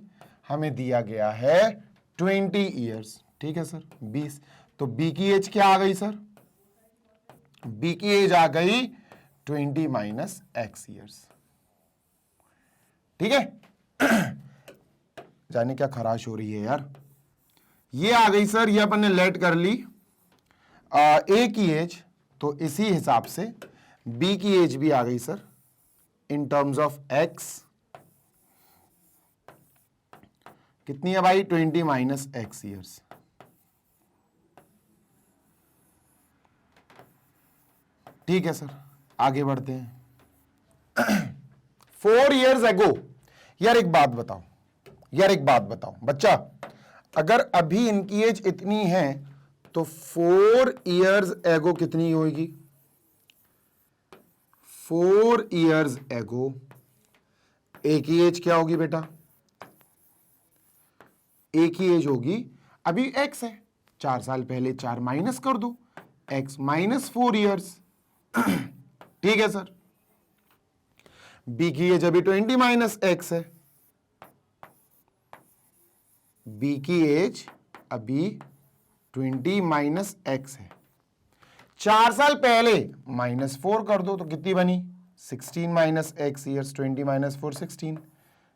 हमें दिया गया है 20 ईयर्स, ठीक है सर, 20। तो b की एज क्या आ गई सर, b की एज आ गई 20 माइनस x ईयर्स, ठीक है। जाने क्या खराश हो रही है यार, ये आ गई सर, ये अपन ने लेट कर ली a की एज, तो इसी हिसाब से b की एज भी आ गई sir in terms of x, कितनी है भाई, 20 माइनस x ईयर्स। ठीक है सर, आगे बढ़ते हैं। 4 years ago यार एक बात बताओ बच्चा, अगर अभी इनकी एज इतनी है तो 4 इयर्स एगो कितनी होगी? 4 इयर्स एगो ए की एज क्या होगी बेटा? ए की एज होगी, अभी एक्स है, 4 साल पहले 4 माइनस कर दो, एक्स माइनस 4 इयर्स। ठीक है सर। बी की एज अभी 20 माइनस एक्स है, बी की एज अभी 20 माइनस एक्स है, 4 साल पहले -4 कर दो तो कितनी बनी? 16 minus x years, 20 minus 4 16,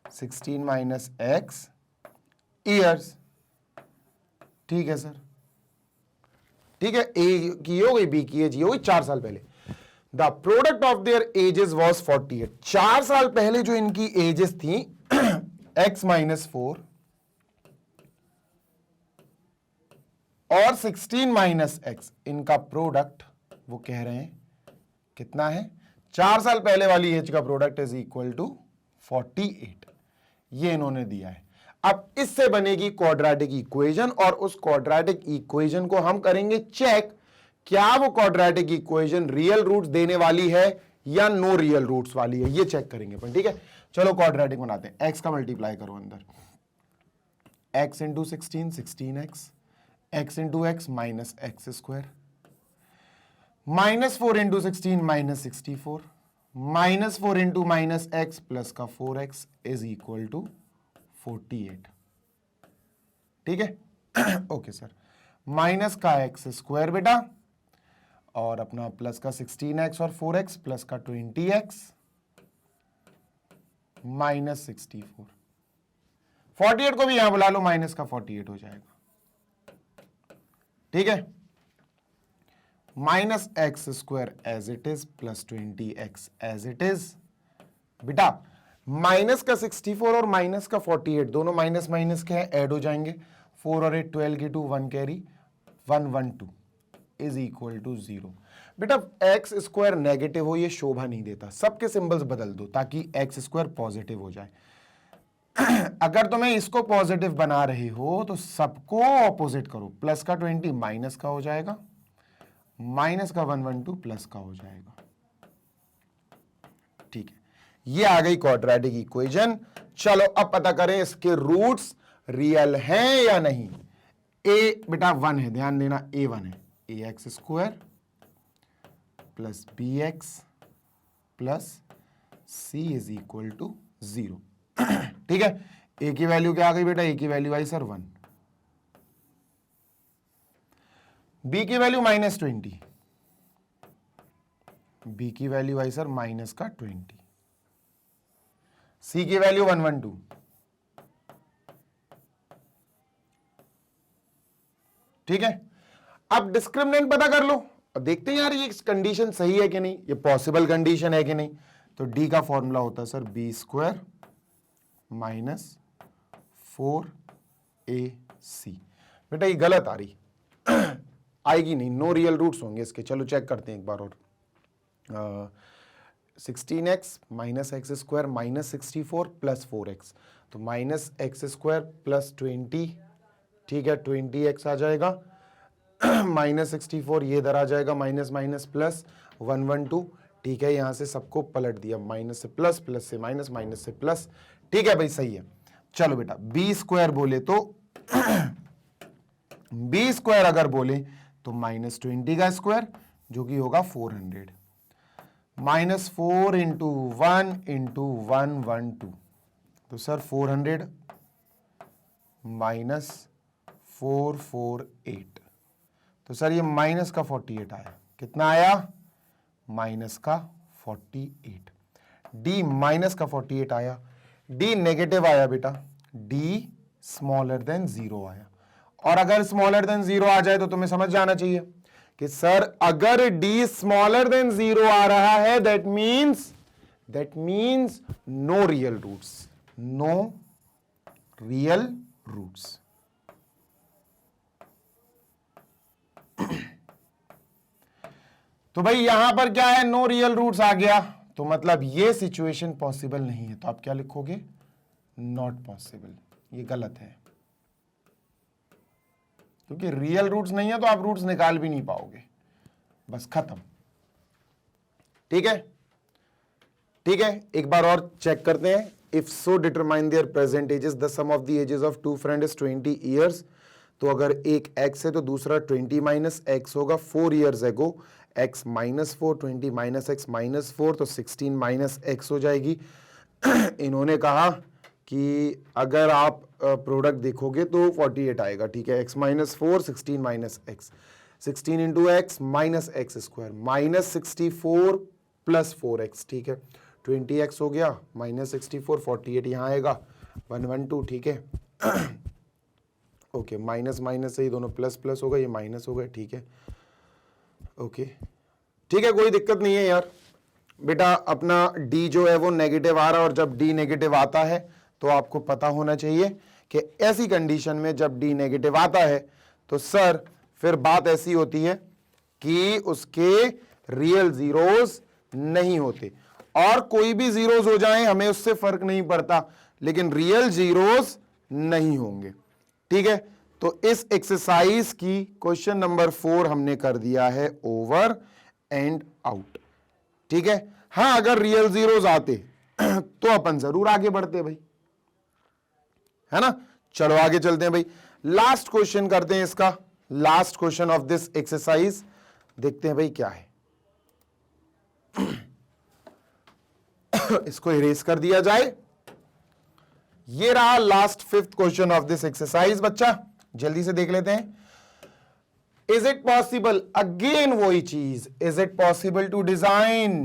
16 minus x years. ठीक है सर, ठीक है। ए की हो गई, बी की एज ये हो गई 4 साल पहले। The product of their edges was 48। 4 साल पहले जो इनकी एजेस थी x माइनस 4 और 16 माइनस एक्स, इनका प्रोडक्ट वो कह रहे हैं कितना है? 4 साल पहले वाली एज का प्रोडक्ट इज इक्वल टू 48, ये इन्होंने दिया है। अब इससे बनेगी क्वाड्रेटिक इक्वेशन, और उस क्वाड्रेटिक इक्वेशन को हम करेंगे चेक, क्या वो क्वाड्रेटिक इक्वेशन रियल रूट्स देने वाली है या नो रियल रूट्स वाली है, ये चेक करेंगे अपन। ठीक है, चलो क्वाड्रेटिक बनाते हैं। एक्स का मल्टीप्लाई करो अंदर, x into 16 16x, x into x minus x square, -4 into 16 minus 64, -4 into minus x plus का 4x इज इक्वल टू 48। ठीक है ओके सर, माइनस का एक्स स्क्वायर बेटा, और अपना प्लस का 16x और 4x प्लस का 20x माइनस 64। 48 को भी यहां बुला लो, माइनस का 48 हो जाएगा। ठीक है, minus x square as it is plus 20x as it is. बेटा माइनस का 64 और माइनस का 48 दोनों माइनस माइनस के हैं, ऐड हो जाएंगे। 4 और 8 12 की 2 1 कैरी 1 1 2 इज इक्वल टू 0। बेटा एक्स स्क्वायर नेगेटिव हो ये शोभा नहीं देता, सबके सिंबल्स बदल दो ताकि एक्स स्क्वायर पॉजिटिव हो जाए। अगर तुम्हें इसको पॉजिटिव बना रहे हो तो सबको ऑपोजिट करो, प्लस का 20 माइनस का हो जाएगा, माइनस का 1 1 2 प्लस का हो जाएगा। ठीक है, ये आ गई क्वाड्रेटिक इक्वेशन। चलो अब पता करें इसके रूट्स रियल हैं या नहीं। ए बेटा 1 है, ध्यान देना a 1 है, A x square plus B x plus C is equal to 0। ठीक है, ए की वैल्यू क्या आ गई बेटा? ए की वैल्यू आई सर 1, बी की वैल्यू -20, बी की वैल्यू आई सर माइनस का 20, सी की वैल्यू 1 1 2, ठीक है। अब डिस्क्रिमिनेंट पता कर लो और देखते हैं यार ये कंडीशन सही है कि नहीं, ये पॉसिबल कंडीशन है कि नहीं। तो डी का फॉर्मूला होता है sir B square minus 4ac। बेटा ये गलत आ रही आएगी नहीं, नो रियल रूट्स होंगे इसके। चलो चेक करते हैं एक बार और। 16x minus x square minus 64 plus 4x, तो माइनस एक्स स्क्वायर प्लस 20, ठीक है 20x आ जाएगा, माइनस 64 ये इधर आ जाएगा, माइनस माइनस प्लस 1 1 2, ठीक है। यहां से सबको पलट दिया, माइनस से प्लस, प्लस से माइनस, माइनस से प्लस, ठीक है भाई सही है। चलो बेटा बी स्क्वायर बोले तो बी स्क्वायर अगर बोले तो -20 का स्क्वायर जो कि होगा 400, -4 इंटू 1 इंटू 1 1 2, तो सर 400 माइनस 448, तो सर ये माइनस का 48 आया। कितना आया? माइनस का 48। डी माइनस का 48 आया, डी नेगेटिव आया बेटा, डी स्मॉलर देन 0 आया। और अगर स्मॉलर देन 0 आ जाए तो तुम्हें समझ जाना चाहिए कि सर अगर डी स्मॉलर देन 0 आ रहा है that means no real roots, no real roots. तो भाई यहां पर क्या है? नो रियल रूट्स आ गया, तो मतलब ये सिचुएशन पॉसिबल नहीं है। तो आप क्या लिखोगे? नॉट पॉसिबल, ये गलत है, क्योंकि रियल रूट्स नहीं है तो आप रूट्स निकाल भी नहीं पाओगे, बस खत्म। ठीक है, ठीक है, एक बार और चेक करते हैं। If so determine their present ages, the sum of the ages of two friend is 20 years. तो अगर एक x है तो दूसरा 20 माइनस x होगा। 4 years ago x minus 4, 20 minus x minus 4, तो 16 माइनस x हो जाएगी। इन्होंने कहा कि अगर आप प्रोडक्ट देखोगे तो 48 आएगा। ठीक है, x minus 4, 16 minus x, 16 into x minus x square, minus 64 plus 4x। ठीक है, 20x हो गया, माइनस 64, 48 यहाँ आएगा, 112। ठीक है, ओके, माइनस माइनस से ही दोनों प्लस प्लस होगा, ये माइनस हो गया। ठीक है, ओके, ठीक है, कोई दिक्कत नहीं है यार। बेटा अपना d जो है वो नेगेटिव आ रहा है, और जब d नेगेटिव आता है तो आपको पता होना चाहिए कि ऐसी कंडीशन में जब d नेगेटिव आता है तो सर फिर बात ऐसी होती है कि उसके रियल जीरोस नहीं होते, और कोई भी जीरोस हो जाएं हमें उससे फर्क नहीं पड़ता, लेकिन रियल जीरोस नहीं होंगे। ठीक है, तो इस एक्सरसाइज की क्वेश्चन नंबर 4 हमने कर दिया है ओवर एंड आउट। ठीक है, हाँ अगर रियल जीरोस आते तो अपन जरूर आगे बढ़ते भाई, है ना। चलो आगे चलते हैं भाई, लास्ट क्वेश्चन करते हैं इसका, last question of this exercise, देखते हैं भाई क्या है। इसको इरेज कर दिया जाए। ये रहा last 5th question of this exercise. बच्चा जल्दी से देख लेते हैं। इज इट पॉसिबल, अगेन वही चीज, is it possible to design,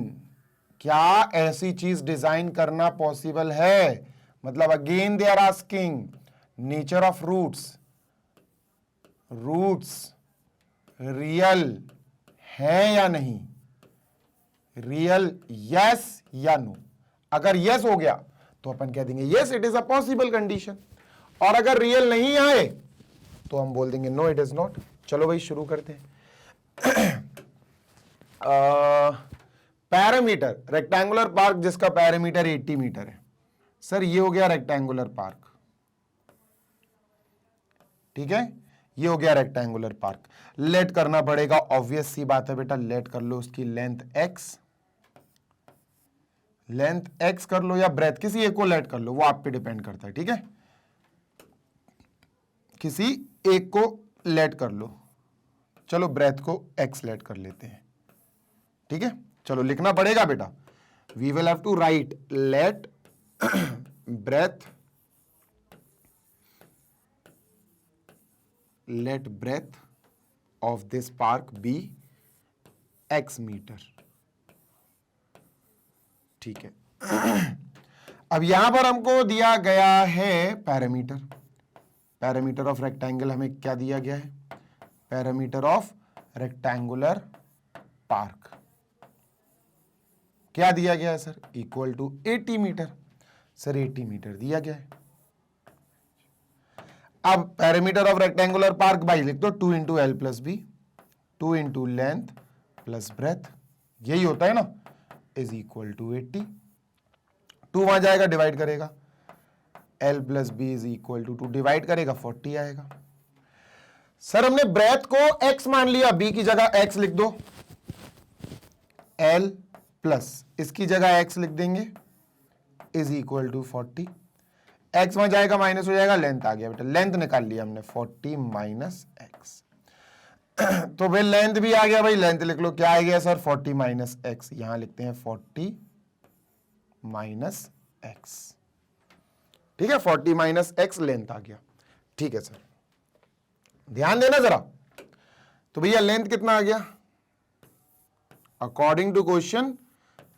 क्या ऐसी चीज डिजाइन करना पॉसिबल है। मतलब again they are asking nature of roots, roots real है या नहीं, रियल यस या नो। अगर यस हो गया तो अपन कह देंगे yes it is a possible condition, और अगर रियल नहीं आए तो हम बोल देंगे नो इट इज नॉट। चलो भाई शुरू करते हैं। पैरामीटर, रेक्टेंगुलर पार्क जिसका पैरामीटर 80 मीटर है। सर ये हो गया रेक्टेंगुलर पार्क, ठीक है, ये हो गया रेक्टेंगुलर पार्क। लेट करना पड़ेगा, ऑब्वियस सी बात है बेटा, लेट कर लो उसकी लेंथ x, लेंथ x कर लो या ब्रेथ, किसी एक को लेट कर लो, वो आप पे डिपेंड करता है। ठीक है, किसी एक को लेट कर लो, चलो ब्रेथ को x लेट कर लेते हैं। ठीक है, चलो लिखना पड़ेगा बेटा, we will have to write let breath, let breadth of this park be x meter। ठीक है, अब यहां पर हमको दिया गया है पैरामीटर, पैरामीटर ऑफ रेक्टेंगल हमें क्या दिया गया है, पैरामीटर ऑफ रेक्टेंगुलर पार्क क्या दिया गया है sir, equal to 80 metre. Sir 80 metre दिया गया है। अब parameter of rectangular park by लिख दो 2 into l plus b, 2 into length plus breadth, यही होता है ना, इज इक्वल टू 80। 2 वहां जाएगा डिवाइड करेगा, l plus b is equal to 2 divide करेगा 40 आएगा। सर हमने ब्रेथ को x मान लिया, b की जगह x लिख दो, l प्लस इसकी जगह x लिख देंगे, इज इक्वल टू 40। x वहां जाएगा माइनस हो जाएगा, लेंथ आ गया बेटा, लेंथ निकाल लिया हमने 40 माइनस एक्स। तो भाई लेंथ भी आ गया, भाई लेंथ लिख लो, क्या आ गया सर 40 माइनस एक्स, यहां लिखते हैं 40 माइनस एक्स। ठीक है, 40 माइनस एक्स लेंथ आ गया। ठीक है सर, ध्यान देना जरा। तो भैया लेंथ कितना आ गया, according to question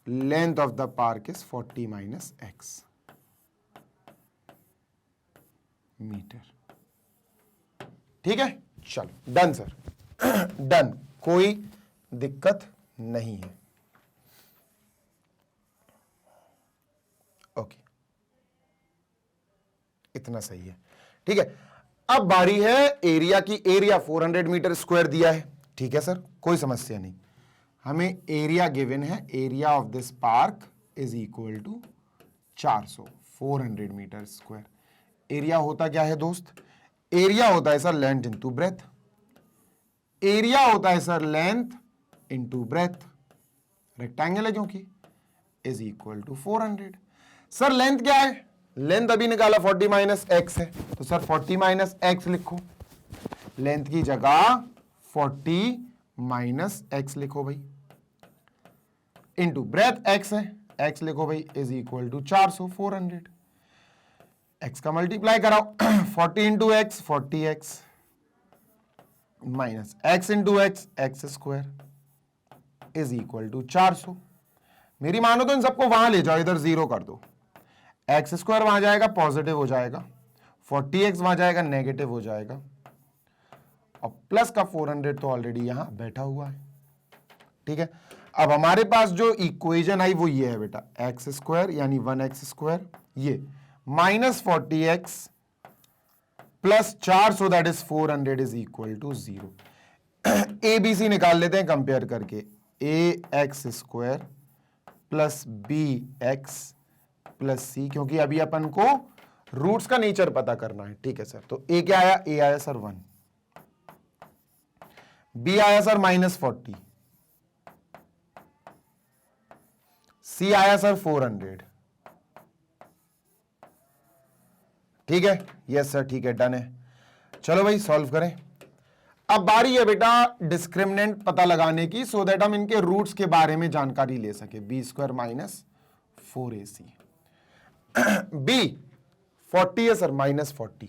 length of the park is 40 minus x metre. ठीक है, चलो डन सर, डन, कोई दिक्कत नहीं है। ओके, इतना सही है। ठीक है, अब बारी है एरिया की। एरिया 400 मीटर स्क्वायर दिया है। ठीक है सर, कोई समस्या नहीं, हमें एरिया गिवन है, area of this park is equal to 400, 400 metre square. Area होता क्या है दोस्त? एरिया होता है sir length into breadth. Area होता है sir length into breadth, rectangle है क्योंकि, is equal to 400। Sir length क्या है? लेंथ अभी निकाला 40 माइनस एक्स है, तो सर 40 माइनस एक्स लिखो, लेंथ की जगह 40 माइनस एक्स लिखो भाई, इंटू ब्रेथ एक्स है, एक्स लिखो भाई, इज इक्वल टू 400, 400। एक्स का मल्टीप्लाई कराओ 40 into x 40x minus x into x x square is equal to 400। मेरी मानो तो इन सबको वहां ले जाओ, इधर जीरो कर दो, एक्स स्क्वायर वहां जाएगा पॉजिटिव हो जाएगा, 40x वहां जाएगा नेगेटिव हो जाएगा, और प्लस का 400 तो ऑलरेडी यहां बैठा हुआ है। ठीक है, अब हमारे पास जो इक्वेशन आई वो ये है बेटा, एक्स स्क्वायर यानी 1x स्क्वायर, ये minus 40x plus 400 that is 400 is equal to 0। A B C निकाल लेते हैं कंपेयर करके, A x square plus B x plus C, क्योंकि अभी अपन को रूट्स का नेचर पता करना है। ठीक है सर, तो ए क्या आया? ए आया सर 1, बी आया सर माइनस 40, सी आया सर 400। ठीक है, यस सर, ठीक है, डन है। चलो भाई सॉल्व करें। अब बारी है बेटा डिस्क्रिमिनेंट पता लगाने की, सो दैट हम इनके रूट्स के बारे में जानकारी ले सके। B square minus 4ac, B 40 है सर, माइनस 40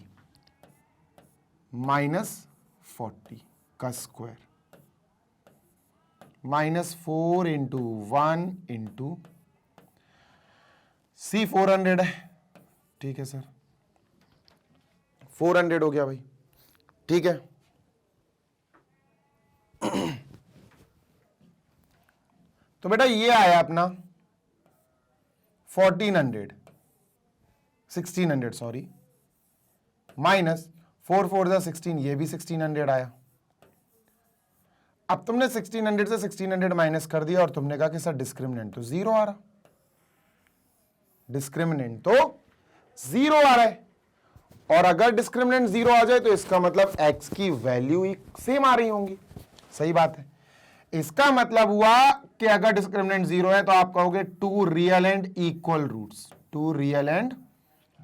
माइनस 40 का स्क्वायर माइनस 4 इंटू 1 इंटू सी 400 है। ठीक है सर, 400 हो गया भाई। ठीक है, तो बेटा ये आया अपना 1600 सॉरी, माइनस 4 4 16, ये भी 1600 आया। अब तुमने 1600 से 1600 माइनस कर दिया और तुमने कहा कि सर डिस्क्रिमिनेंट तो 0 आ रहा, डिस्क्रिमिनेंट तो 0 आ रहा है, और अगर डिस्क्रिमिनेंट 0 आ जाए तो इसका मतलब x की वैल्यू सेम आ रही होंगी। सही बात है, इसका मतलब हुआ कि अगर डिस्क्रिमिनेंट 0 है तो आप कहोगे two real and equal roots, two real and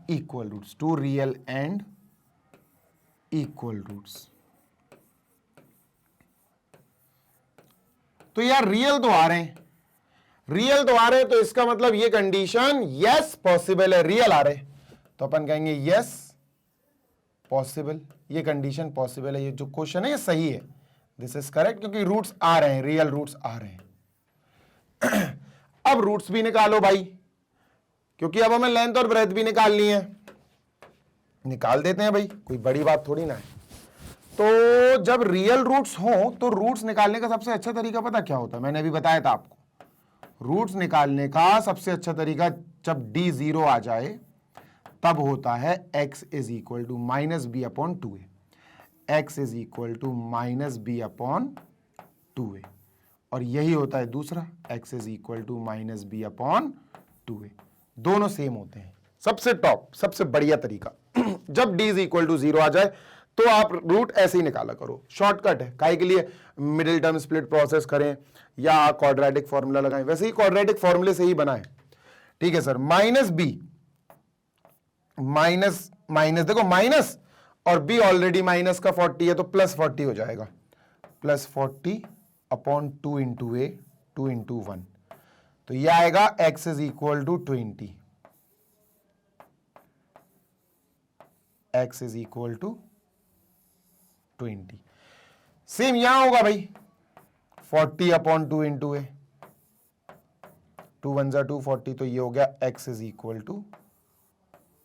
equal roots, two real and equal roots. तो यार रियल तो आ रहे हैं, रियल तो आ रहे हैं, तो इसका मतलब ये कंडीशन यस पॉसिबल है, रियल आ रहे हैं, तो अपन कहेंगे यस पॉसिबल, ये कंडीशन पॉसिबल है, ये जो क्वेश्चन है ये सही है, दिस इज करेक्ट, क्योंकि रूट्स आ रहे हैं, रियल रूट्स आ रहे हैं। अब रूट्स भी निकालो भाई, क्योंकि अब हमें लेंथ और ब्रेथ भी निकालनी है, निकाल देते हैं भाई, कोई बड़ी बात थोड़ी ना है। तो जब रियल रूट्स हो तो रूट्स निकालने का सबसे अच्छा तरीका पता क्या होता है? मैंने अभी बताया था आपको, रूट्स निकालने का सबसे अच्छा तरीका जब d 0 आ जाए तब होता है x is equal to minus b upon 2a, x is equal to minus b upon 2a, और यही होता है दूसरा, x is equal to minus b upon 2a, दोनों सेम होते हैं। सबसे टॉप, सबसे बढ़िया तरीका जब d इज इक्वल टू 0 आ जाए तो आप रूट ऐसे ही निकाला करो, शॉर्टकट है। काहे के लिए? मिडिल टर्म स्प्लिट प्रोसेस करें या क्वाड्रेटिक फॉर्मूला लगाएं, वैसे ही क्वाड्रेटिक फॉर्मूले से ही बनाएं। ठीक है सर, माइनस बी माइनस माइनस, देखो माइनस और बी ऑलरेडी माइनस का 40 है तो प्लस 40 हो जाएगा, plus 40 upon 2 into a, 2 into 1, तो यह आएगा x is equal to 20, x is equal to 20। Same यहां होगा भाई, 40 अपॉन 2 इंटू ए, 2 1 जा 2 40, तो ये हो गया x इज इक्वल टू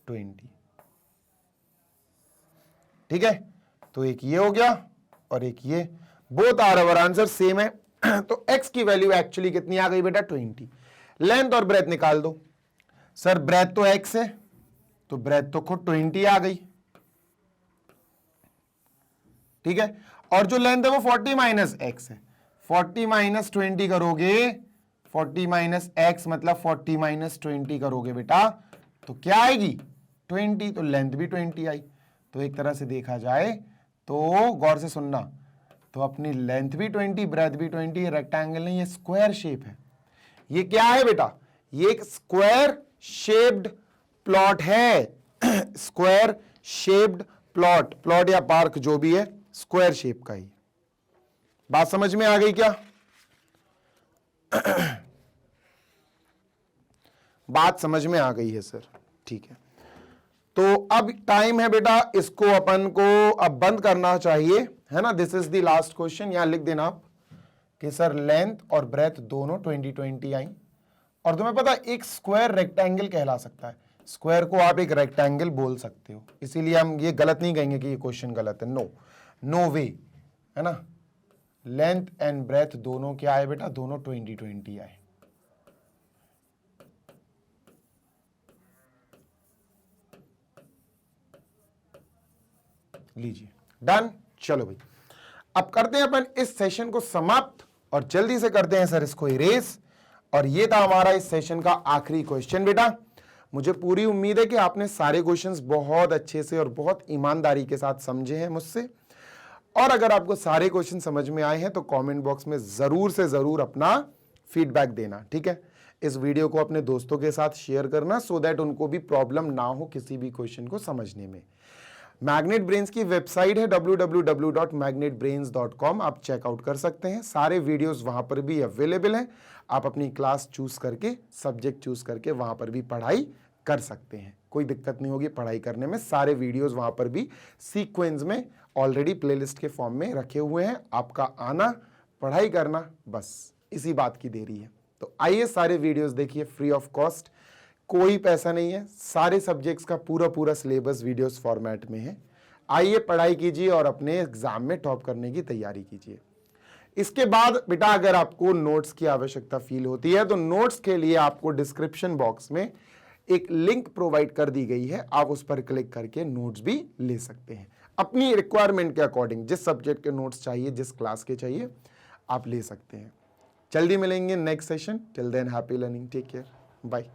20। ठीक है, तो एक ये हो गया और एक ये, both are our answer same है। तो x की वैल्यू एक्चुअली कितनी आ गई बेटा? 20। लेंथ और ब्रेथ निकाल दो। सर ब्रेथ तो x है तो ब्रेथ तो खुद 20 आ गई, ठीक है, और जो लेंथ है वो 40 माइनस एक्स है, 40 माइनस 20 करोगे, 40 माइनस एक्स मतलब 40 माइनस 20 करोगे बेटा तो क्या आएगी 20, तो लेंथ भी 20 आई। तो एक तरह से देखा जाए तो गौर से सुनना, तो अपनी लेंथ भी 20, ब्रेथ भी 20, रेक्टेंगल नहीं, ये स्क्वायर शेप है। ये क्या है बेटा, ये एक स्क्वायर शेप्ड प्लॉट है। स्क्वायर शेप्ड प्लॉट, प्लॉट या पार्क जो भी है स्क्वायर शेप का ही। बात समझ में आ गई क्या? बात समझ में आ गई है सर, ठीक है। तो अब टाइम है बेटा, इसको अपन को अब बंद करना चाहिए, है ना। This is the last question. यहां लिख देना आप कि सर लेंथ और ब्रेथ दोनों 20-20 आई। और तुम्हें पता एक स्क्वायर रेक्टेंगल कहला सकता है, स्क्वायर को आप एक रेक्टेंगल बोल सकते हो, इसीलिए हम ये गलत नहीं कहेंगे कि ये क्वेश्चन गलत है। नो, नो वे, है ना। लेंथ एंड ब्रेथ दोनों क्या है बेटा, दोनों 20-20 आए। लीजिए, डन। चलो भाई, अब करते हैं अपन इस सेशन को समाप्त और जल्दी से करते हैं सर इसको इरेज। और ये था हमारा इस सेशन का आखिरी क्वेश्चन बेटा। मुझे पूरी उम्मीद है कि आपने सारे क्वेश्चंस बहुत अच्छे से और बहुत ईमानदारी के साथ समझे हैं मुझसे। और अगर आपको सारे क्वेश्चन समझ में आए हैं तो कमेंट बॉक्स में जरूर से जरूर अपना फीडबैक देना, ठीक है। इस वीडियो को अपने दोस्तों के साथ शेयर करना सो दैट उनको भी प्रॉब्लम ना हो किसी भी क्वेश्चन को समझने में। मैग्नेट ब्रेन्स की वेबसाइट है www.magnetbrains.com, आप चेकआउट कर सकते हैं। सारे वीडियोस वहां पर भी अवेलेबल हैं। आप अपनी क्लास चूज करके, सब्जेक्ट चूज करके वहां पर भी पढ़ाई कर सकते हैं, कोई दिक्कत नहीं होगी पढ़ाई करने में। सारे वीडियोस वहां पर भी सीक्वेंस में ऑलरेडी प्लेलिस्ट के फॉर्म में रखे हुए हैं। आपका आना, पढ़ाई करना, बस इसी बात की देरी है। तो आइए सारे वीडियोस देखिए फ्री ऑफ कॉस्ट, कोई पैसा नहीं है। सारे सब्जेक्ट्स का पूरा पूरा सिलेबस वीडियोस फॉर्मेट में है। आइए पढ़ाई कीजिए और अपने एग्जाम में टॉप करने की तैयारी कीजिए। इसके बाद बेटा अगर आपको नोट्स की आवश्यकता फील होती है तो नोट्स के लिए आपको डिस्क्रिप्शन बॉक्स में एक लिंक प्रोवाइड कर दी गई है, आप उस पर क्लिक करके नोट्स भी ले सकते हैं अपनी रिक्वायरमेंट के अकॉर्डिंग। जिस सब्जेक्ट के नोट्स चाहिए, जिस क्लास के चाहिए, आप ले सकते हैं। जल्दी मिलेंगे next session. Till then happy learning, take care, bye.